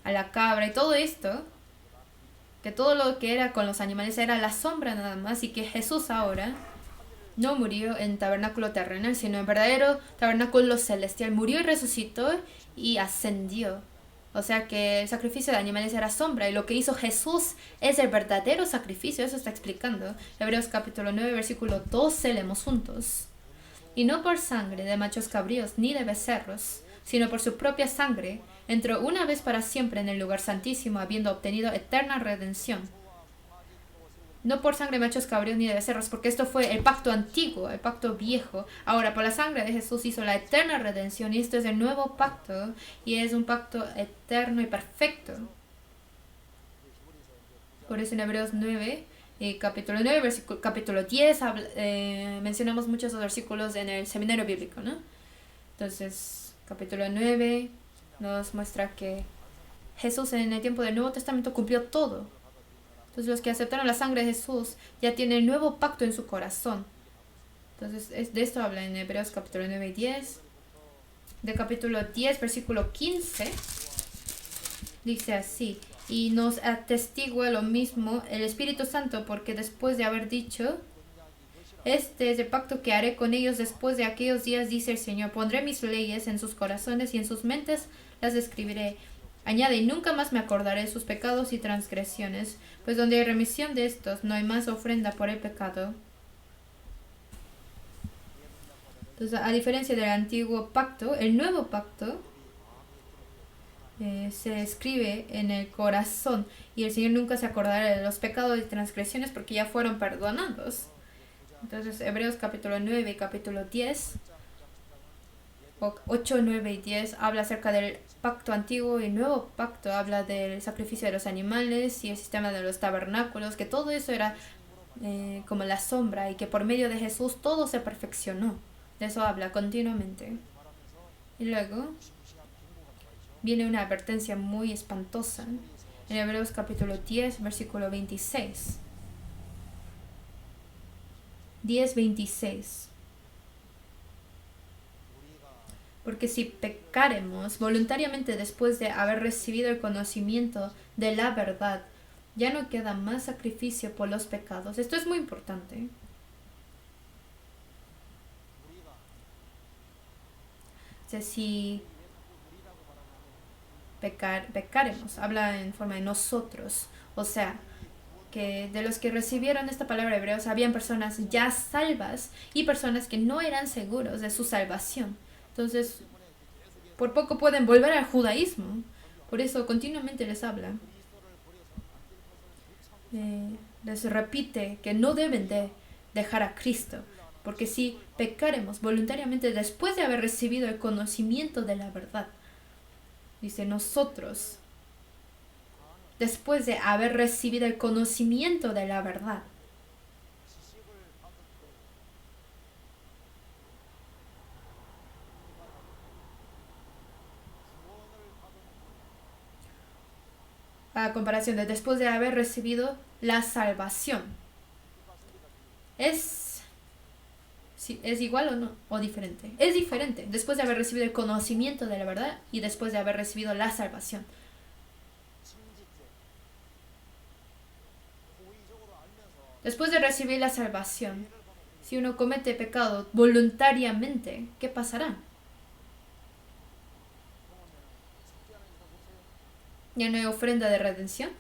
la cabra y todo esto, que todo lo que era con los animales era la sombra nada más, y que Jesús ahora no murió en tabernáculo terrenal, sino en verdadero tabernáculo celestial. Murió y resucitó y ascendió. O sea que el sacrificio de animales era sombra, y lo que hizo Jesús es el verdadero sacrificio. Eso está explicando Hebreos capítulo 9 versículo 12, leemos juntos. Y no por sangre de machos cabríos ni de becerros, sino por su propia sangre, entró una vez para siempre en el lugar santísimo, habiendo obtenido eterna redención. No por sangre de machos cabríos ni de becerros, porque esto fue el pacto antiguo, el pacto viejo. Ahora, por la sangre de Jesús hizo la eterna redención, y esto es el nuevo pacto, y es un pacto eterno y perfecto. Por eso en Hebreos 9, capítulo 9, capítulo 10, mencionamos muchos versículos en el seminario bíblico, ¿no? Entonces, capítulo 9 nos muestra que Jesús en el tiempo del Nuevo Testamento cumplió todo. Entonces los que aceptaron la sangre de Jesús ya tienen el nuevo pacto en su corazón. Entonces de esto habla en Hebreos capítulo 9 y 10. De capítulo 10, versículo 15, dice así: y nos atestigua lo mismo el Espíritu Santo, porque después de haber dicho: este es el pacto que haré con ellos después de aquellos días, dice el Señor, pondré mis leyes en sus corazones y en sus mentes las escribiré. Añade: y nunca más me acordaré de sus pecados y transgresiones, pues donde hay remisión de estos, no hay más ofrenda por el pecado. Entonces, a diferencia del antiguo pacto, el nuevo pacto se escribe en el corazón, y el Señor nunca se acordará de los pecados y transgresiones porque ya fueron perdonados. Entonces, Hebreos capítulo 9 y capítulo 10, 8, 9 y 10 habla acerca del pacto antiguo, y el nuevo pacto habla del sacrificio de los animales y el sistema de los tabernáculos, que todo eso era como la sombra, y que por medio de Jesús todo se perfeccionó. De eso habla continuamente. Y luego viene una advertencia muy espantosa en Hebreos capítulo 10, versículo 26. 10:26. Porque si pecaremos voluntariamente después de haber recibido el conocimiento de la verdad, ya no queda más sacrificio por los pecados. Esto es muy importante. O sea, si pecaremos, habla en forma de nosotros. O sea, que de los que recibieron esta palabra hebreos, habían personas ya salvas y personas que no eran seguros de su salvación. Entonces, por poco pueden volver al judaísmo. Por eso continuamente les habla. Les repite que no deben de dejar a Cristo. Porque si pecaremos voluntariamente después de haber recibido el conocimiento de la verdad, dice nosotros, después de haber recibido el conocimiento de la verdad. A comparación de después de haber recibido la salvación. ¿Es igual o no? ¿O diferente? Es diferente. Después de haber recibido el conocimiento de la verdad y después de haber recibido la salvación. Después de recibir la salvación, si uno comete pecado voluntariamente, ¿qué pasará? ¿Ya no hay ofrenda de redención?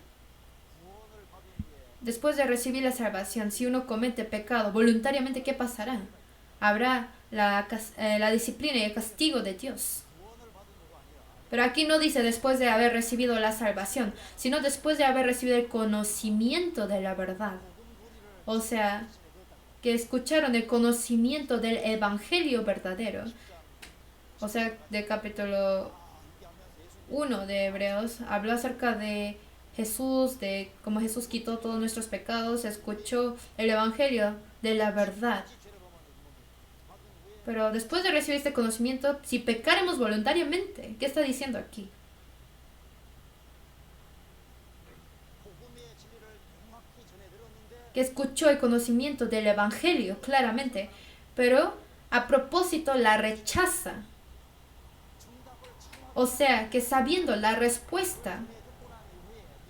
Después de recibir la salvación, si uno comete pecado voluntariamente, ¿qué pasará? Habrá la disciplina y el castigo de Dios. Pero aquí no dice después de haber recibido la salvación, sino después de haber recibido el conocimiento de la verdad. O sea, que escucharon el conocimiento del evangelio verdadero. O sea, del capítulo 1 de Hebreos, habló acerca de Jesús, de cómo Jesús quitó todos nuestros pecados, escuchó el evangelio de la verdad. Pero después de recibir este conocimiento, si pecaremos voluntariamente, ¿qué está diciendo aquí? que escuchó el conocimiento del Evangelio claramente, pero a propósito la rechaza. O sea, que sabiendo la respuesta,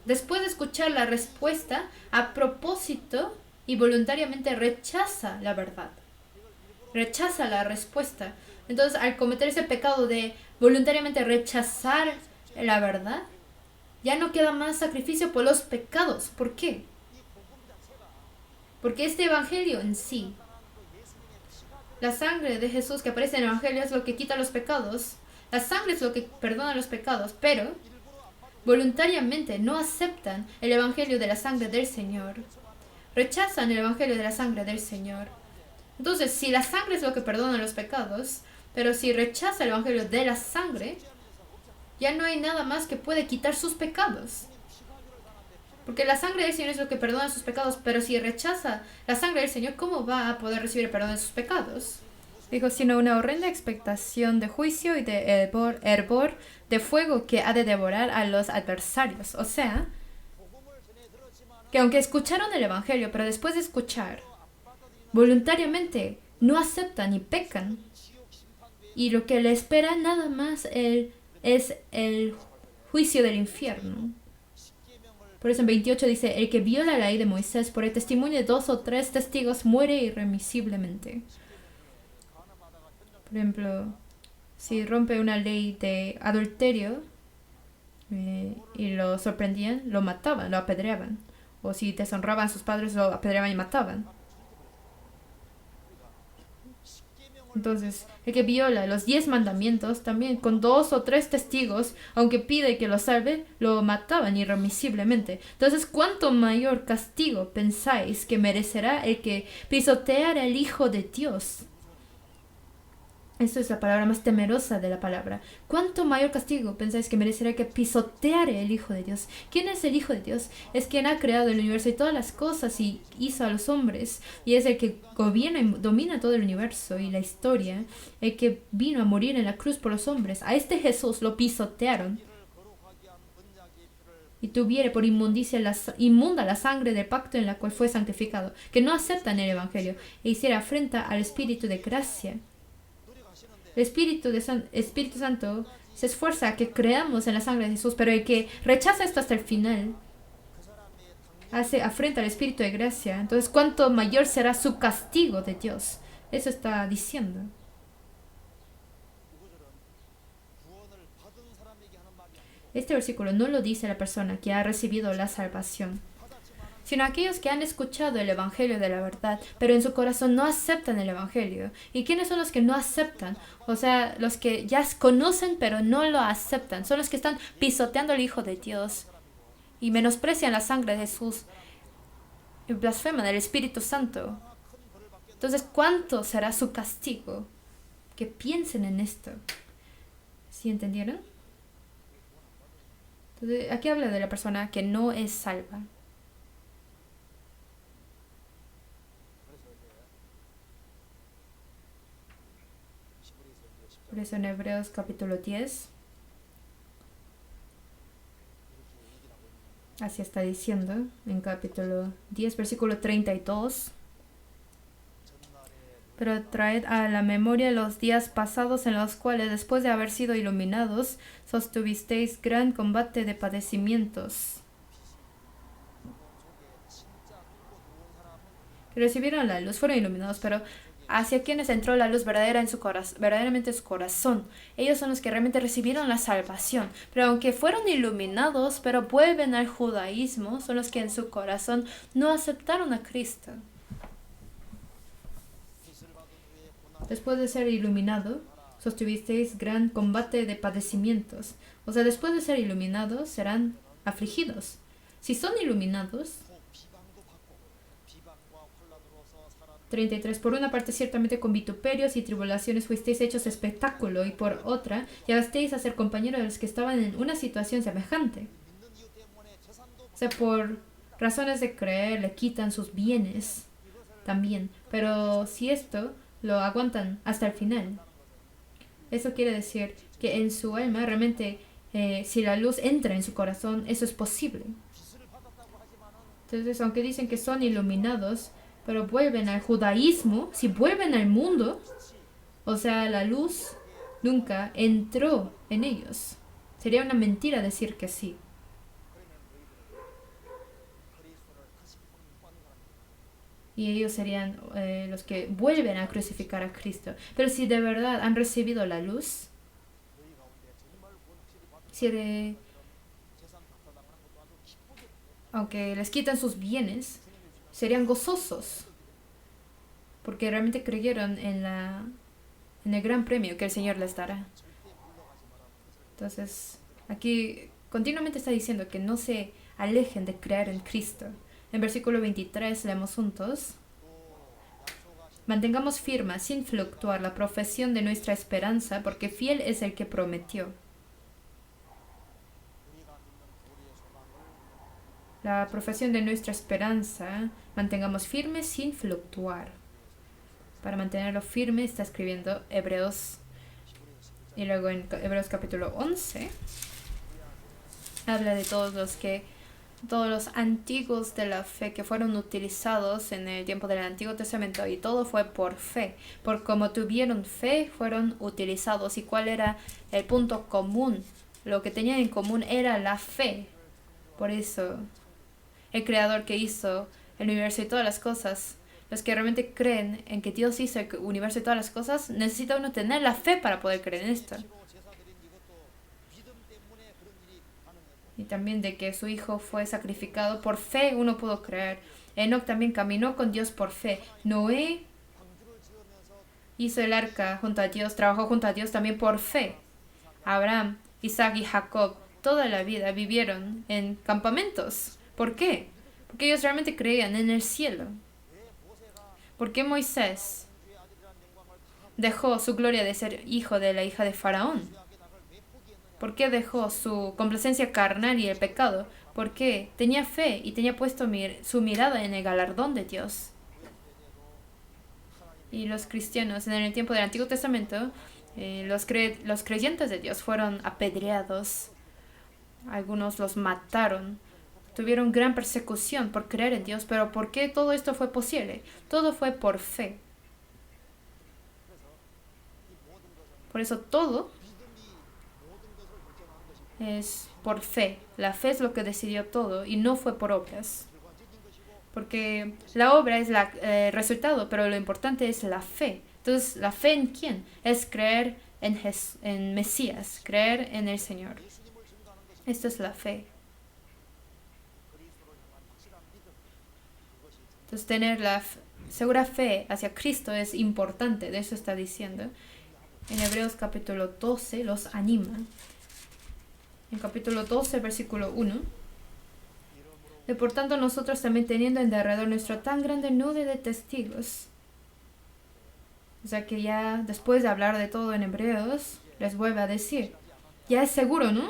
después de escuchar la respuesta, a propósito y voluntariamente rechaza la verdad. Rechaza la respuesta. Entonces, al cometer ese pecado de voluntariamente rechazar la verdad, ya no queda más sacrificio por los pecados. ¿Por qué? Porque este evangelio en sí, la sangre de Jesús que aparece en el evangelio es lo que quita los pecados. La sangre es lo que perdona los pecados, pero voluntariamente no aceptan el evangelio de la sangre del Señor. Rechazan el evangelio de la sangre del Señor. Entonces, si la sangre es lo que perdona los pecados, pero si rechaza el evangelio de la sangre, ya no hay nada más que puede quitar sus pecados. Porque la sangre del Señor es lo que perdona sus pecados, pero si rechaza la sangre del Señor, ¿cómo va a poder recibir el perdón de sus pecados? Dijo, sino una horrenda expectación de juicio y de hervor de fuego que ha de devorar a los adversarios. O sea, que aunque escucharon el evangelio, pero después de escuchar, voluntariamente no aceptan y pecan. Y lo que le espera nada más es el juicio del infierno. Por eso en 28 dice, el que viola la ley de Moisés por el testimonio de 2 o 3 testigos muere irremisiblemente. Por ejemplo, si rompe una ley de adulterio y lo sorprendían, lo mataban, lo apedreaban. O si deshonraban a sus padres, lo apedreaban y mataban. Entonces, el que viola los 10 mandamientos, también con 2 o 3 testigos, aunque pide que lo salve, lo mataban irremisiblemente. Entonces, ¿cuánto mayor castigo pensáis que merecerá el que pisoteara al Hijo de Dios? Esa es la palabra más temerosa de la palabra. ¿Cuánto mayor castigo pensáis que merecerá que pisoteare el Hijo de Dios? ¿Quién es el Hijo de Dios? Es quien ha creado el universo y todas las cosas y hizo a los hombres. Y es el que gobierna y domina todo el universo y la historia. El que vino a morir en la cruz por los hombres. A este Jesús lo pisotearon. Y tuviere por inmundicia inmunda la sangre del pacto en la cual fue santificado. Que no aceptan el Evangelio. E hiciera afrenta al Espíritu de gracia. El Espíritu Santo se esfuerza a que creamos en la sangre de Jesús, pero el que rechaza esto hasta el final hace afrenta al Espíritu de gracia. Entonces, ¿cuánto mayor será su castigo de Dios? Eso está diciendo. Este versículo no lo dice la persona que ha recibido la salvación, sino aquellos que han escuchado el Evangelio de la verdad, pero en su corazón no aceptan el Evangelio. ¿Y quiénes son los que no aceptan? O sea, los que ya conocen pero no lo aceptan. Son los que están pisoteando al Hijo de Dios y menosprecian la sangre de Jesús y blasfeman el Espíritu Santo. Entonces, ¿cuánto será su castigo? Que piensen en esto. ¿Sí entendieron? Entonces, aquí habla de la persona que no es salva. Por eso en Hebreos capítulo 10, así está diciendo, en capítulo 10, versículo 32. Pero traed a la memoria los días pasados en los cuales, después de haber sido iluminados, sostuvisteis gran combate de padecimientos. Recibieron la luz, fueron iluminados, pero hacia quienes entró la luz verdadera en su verdaderamente en su corazón. Ellos son los que realmente recibieron la salvación. Pero aunque fueron iluminados, pero vuelven al judaísmo, son los que en su corazón no aceptaron a Cristo. Después de ser iluminado, sostuvisteis gran combate de padecimientos. O sea, después de ser iluminados, serán afligidos. Si son iluminados, 33. Por una parte, ciertamente con vituperios y tribulaciones fuisteis hechos espectáculo, y por otra, llegasteis a ser compañeros de los que estaban en una situación semejante. O sea, por razones de creer, le quitan sus bienes también. Pero si esto lo aguantan hasta el final, eso quiere decir que en su alma realmente, si la luz entra en su corazón, eso es posible. Entonces, aunque dicen que son iluminados, pero vuelven al judaísmo, si vuelven al mundo, o sea, la luz nunca entró en ellos. Sería una mentira decir que sí. Y ellos serían los que vuelven a crucificar a Cristo. Pero si de verdad han recibido la luz, aunque les quitan sus bienes, serían gozosos, porque realmente creyeron en el gran premio que el Señor les dará. Entonces, aquí continuamente está diciendo que no se alejen de creer en Cristo. En versículo 23 leemos juntos: mantengamos firme, sin fluctuar, la profesión de nuestra esperanza, porque fiel es el que prometió. La profesión de nuestra esperanza, mantengamos firme sin fluctuar. Para mantenerlo firme está escribiendo Hebreos. Y luego en Hebreos capítulo 11 habla de todos los antiguos de la fe que fueron utilizados en el tiempo del Antiguo Testamento, y todo fue por fe. Por como tuvieron fe, fueron utilizados. ¿Y cuál era el punto común? Lo que tenían en común era la fe. Por eso, el Creador que hizo el universo y todas las cosas, los que realmente creen en que Dios hizo el universo y todas las cosas, necesita uno tener la fe para poder creer en esto. Y también de que su hijo fue sacrificado por fe, uno pudo creer. Enoc también caminó con Dios por fe. Noé hizo el arca junto a Dios, trabajó junto a Dios también por fe. Abraham, Isaac y Jacob toda la vida vivieron en campamentos. ¿Por qué? Porque ellos realmente creían en el cielo. ¿Por qué Moisés dejó su gloria de ser hijo de la hija de Faraón? ¿Por qué dejó su complacencia carnal y el pecado? Porque tenía fe y tenía puesto su mirada en el galardón de Dios. Y los cristianos en el tiempo del Antiguo Testamento, los creyentes de Dios fueron apedreados. Algunos los mataron. Tuvieron gran persecución por creer en Dios. Pero ¿por qué todo esto fue posible? Todo fue por fe. Por eso todo es por fe. La fe es lo que decidió todo y no fue por obras. Porque la obra es el resultado, pero lo importante es la fe. Entonces, ¿la fe en quién? Es creer en Mesías, creer en el Señor. Esto es la fe. Entonces, tener la segura fe hacia Cristo es importante. De eso está diciendo. En Hebreos capítulo 12 los anima. En capítulo 12, versículo 1. Y por tanto nosotros también, teniendo en derredor nuestro tan grande nube de testigos. O sea que ya después de hablar de todo en Hebreos, les vuelve a decir, ya es seguro, ¿no?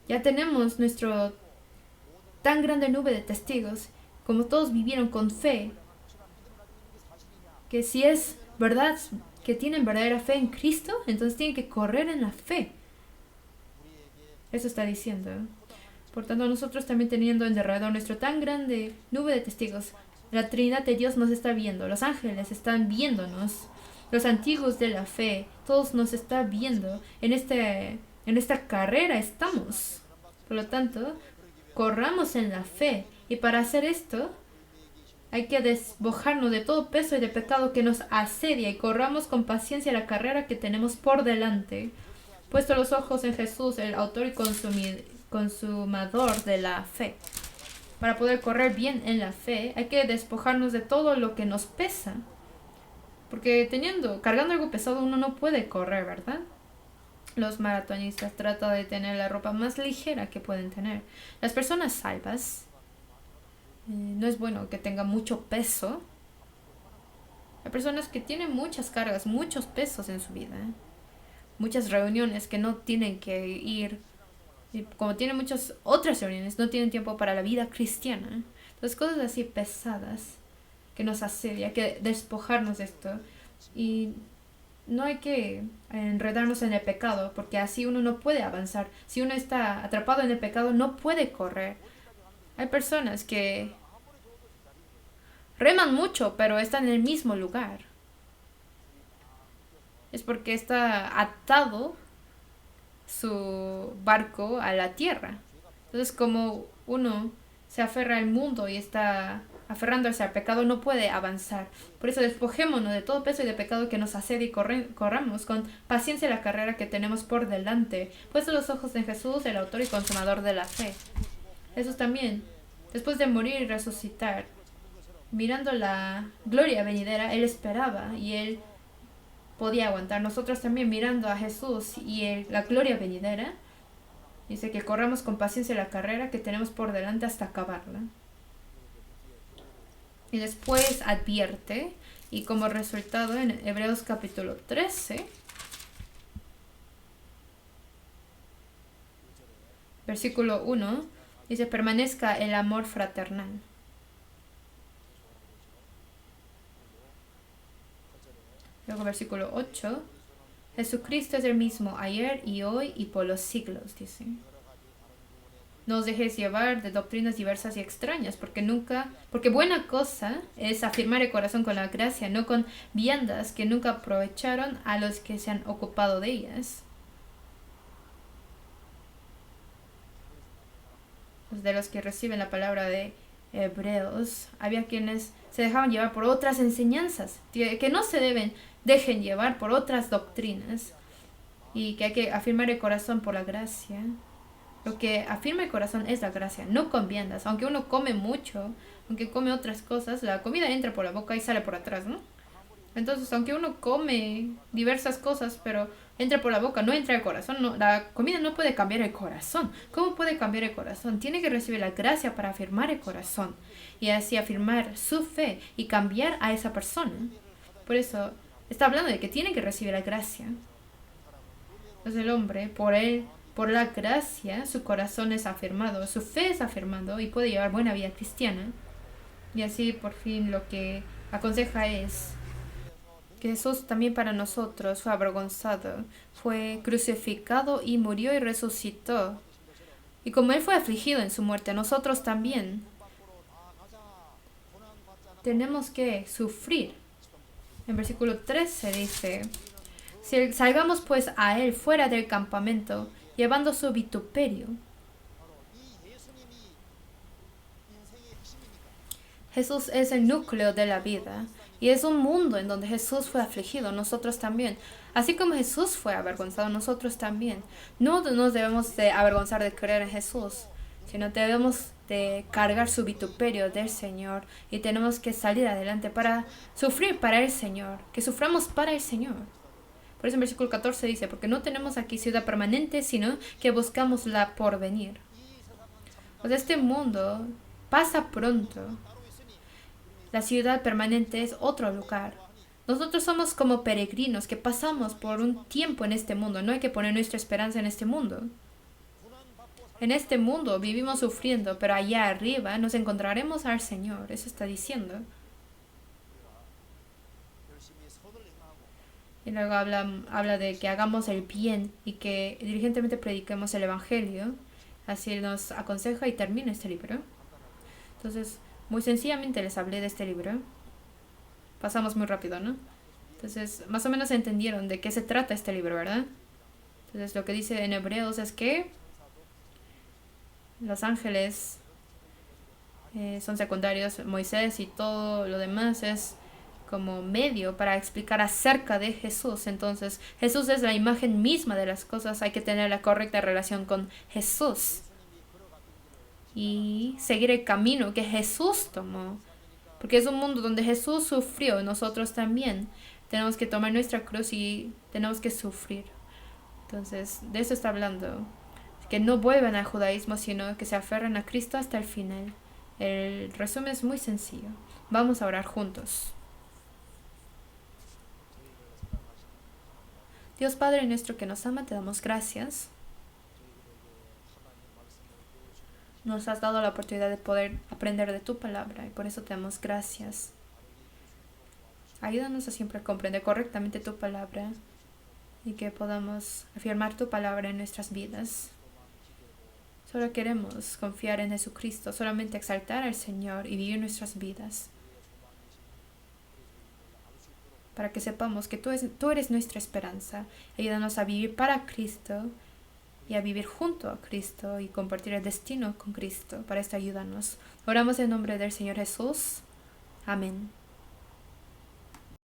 Ya tenemos nuestro tan grande nube de testigos, como todos vivieron con fe, que si es verdad que tienen verdadera fe en Cristo, entonces tienen que correr en la fe. Eso está diciendo. Por tanto, nosotros también, teniendo en derredor nuestro tan grande nube de testigos, la Trinidad de Dios nos está viendo, los ángeles están viéndonos, los antiguos de la fe, todos nos están viendo. En esta carrera estamos. Por lo tanto, corramos en la fe. Y para hacer esto, hay que despojarnos de todo peso y de pecado que nos asedia, y corramos con paciencia la carrera que tenemos por delante, puesto los ojos en Jesús, el autor y consumador de la fe. Para poder correr bien en la fe, hay que despojarnos de todo lo que nos pesa. Porque cargando algo pesado, uno no puede correr, ¿verdad? Los maratonistas tratan de tener la ropa más ligera que pueden tener. Las personas salvas, no es bueno que tengan mucho peso. Hay personas que tienen muchas cargas, muchos pesos en su vida, muchas reuniones que no tienen que ir. Y como tienen muchas otras reuniones, no tienen tiempo para la vida cristiana. Entonces, cosas así pesadas que nos asedia, hay que despojarnos de esto. Y no hay que enredarnos en el pecado, porque así uno no puede avanzar. Si uno está atrapado en el pecado, no puede correr. Hay personas que reman mucho, pero están en el mismo lugar. Es porque está atado su barco a la tierra. Entonces, como uno se aferra al mundo y está aferrándose al pecado, no puede avanzar. Por eso despojémonos de todo peso y de pecado que nos asedia y corramos con paciencia la carrera que tenemos por delante, puestos los ojos en Jesús, el autor y consumador de la fe. Jesús también, después de morir y resucitar, mirando la gloria venidera, él esperaba y él podía aguantar. Nosotros también mirando a Jesús y la gloria venidera, dice que corramos con paciencia la carrera que tenemos por delante hasta acabarla. Y después advierte, y como resultado en Hebreos capítulo 13, versículo 1, dice, permanezca el amor fraternal. Luego versículo 8, Jesucristo es el mismo ayer y hoy y por los siglos, dice. No os dejéis llevar de doctrinas diversas y extrañas, porque buena cosa es afirmar el corazón con la gracia, no con viandas que nunca aprovecharon a los que se han ocupado de ellas. De los que reciben la palabra de Hebreos, había quienes se dejaban llevar por otras enseñanzas, que no se dejen llevar por otras doctrinas, y que hay que afirmar el corazón por la gracia. Lo que afirma el corazón es la gracia, no con viandas. Aunque uno come mucho, aunque come otras cosas, la comida entra por la boca y sale por atrás, ¿no? Entonces, aunque uno come diversas cosas, pero entra por la boca, no entra al corazón, no, la comida no puede cambiar el corazón. ¿Cómo puede cambiar el corazón? Tiene que recibir la gracia para afirmar el corazón y así afirmar su fe y cambiar a esa persona. Por eso, está hablando de que tiene que recibir la gracia. Entonces el hombre, por la gracia, su corazón es afirmado, su fe es afirmado y puede llevar buena vida cristiana. Y así por fin lo que aconseja es que Jesús también para nosotros fue avergonzado, fue crucificado y murió y resucitó. Y como Él fue afligido en su muerte, nosotros también tenemos que sufrir. En versículo 13 dice, salgamos pues a Él fuera del campamento, llevando su vituperio. Jesús es el núcleo de la vida y es un mundo en donde Jesús fue afligido, nosotros también. Así como Jesús fue avergonzado, nosotros también. No nos debemos de avergonzar de creer en Jesús, sino debemos de cargar su vituperio del Señor y tenemos que salir adelante para sufrir para el Señor, que suframos para el Señor. Por eso en versículo 14 dice, porque no tenemos aquí ciudad permanente, sino que buscamos la porvenir. Pues este mundo pasa pronto. La ciudad permanente es otro lugar. Nosotros somos como peregrinos que pasamos por un tiempo en este mundo. No hay que poner nuestra esperanza en este mundo. En este mundo vivimos sufriendo, pero allá arriba nos encontraremos al Señor. Eso está diciendo. Y luego habla de que hagamos el bien y que diligentemente prediquemos el Evangelio. Así nos aconseja y termina este libro. Entonces, muy sencillamente les hablé de este libro. Pasamos muy rápido, ¿no? Entonces, más o menos entendieron de qué se trata este libro, ¿verdad? Entonces, lo que dice en Hebreos es que los ángeles son secundarios, Moisés y todo lo demás es como medio para explicar acerca de Jesús. Entonces, Jesús es la imagen misma de las cosas. Hay que tener la correcta relación con Jesús y seguir el camino que Jesús tomó. Porque es un mundo donde Jesús sufrió, nosotros también. Tenemos que tomar nuestra cruz y tenemos que sufrir. Entonces, de eso está hablando. Que no vuelvan al judaísmo, sino que se aferren a Cristo hasta el final. El resumen es muy sencillo. Vamos a orar juntos. Dios Padre nuestro que nos ama, te damos gracias. Nos has dado la oportunidad de poder aprender de tu palabra y por eso te damos gracias. Ayúdanos a siempre comprender correctamente tu palabra y que podamos afirmar tu palabra en nuestras vidas. Solo queremos confiar en Jesucristo, solamente exaltar al Señor y vivir nuestras vidas. Para que sepamos que tú eres nuestra esperanza. Ayúdanos a vivir para Cristo y a vivir junto a Cristo y compartir el destino con Cristo. Para esto ayúdanos. Oramos en nombre del Señor Jesús. Amén.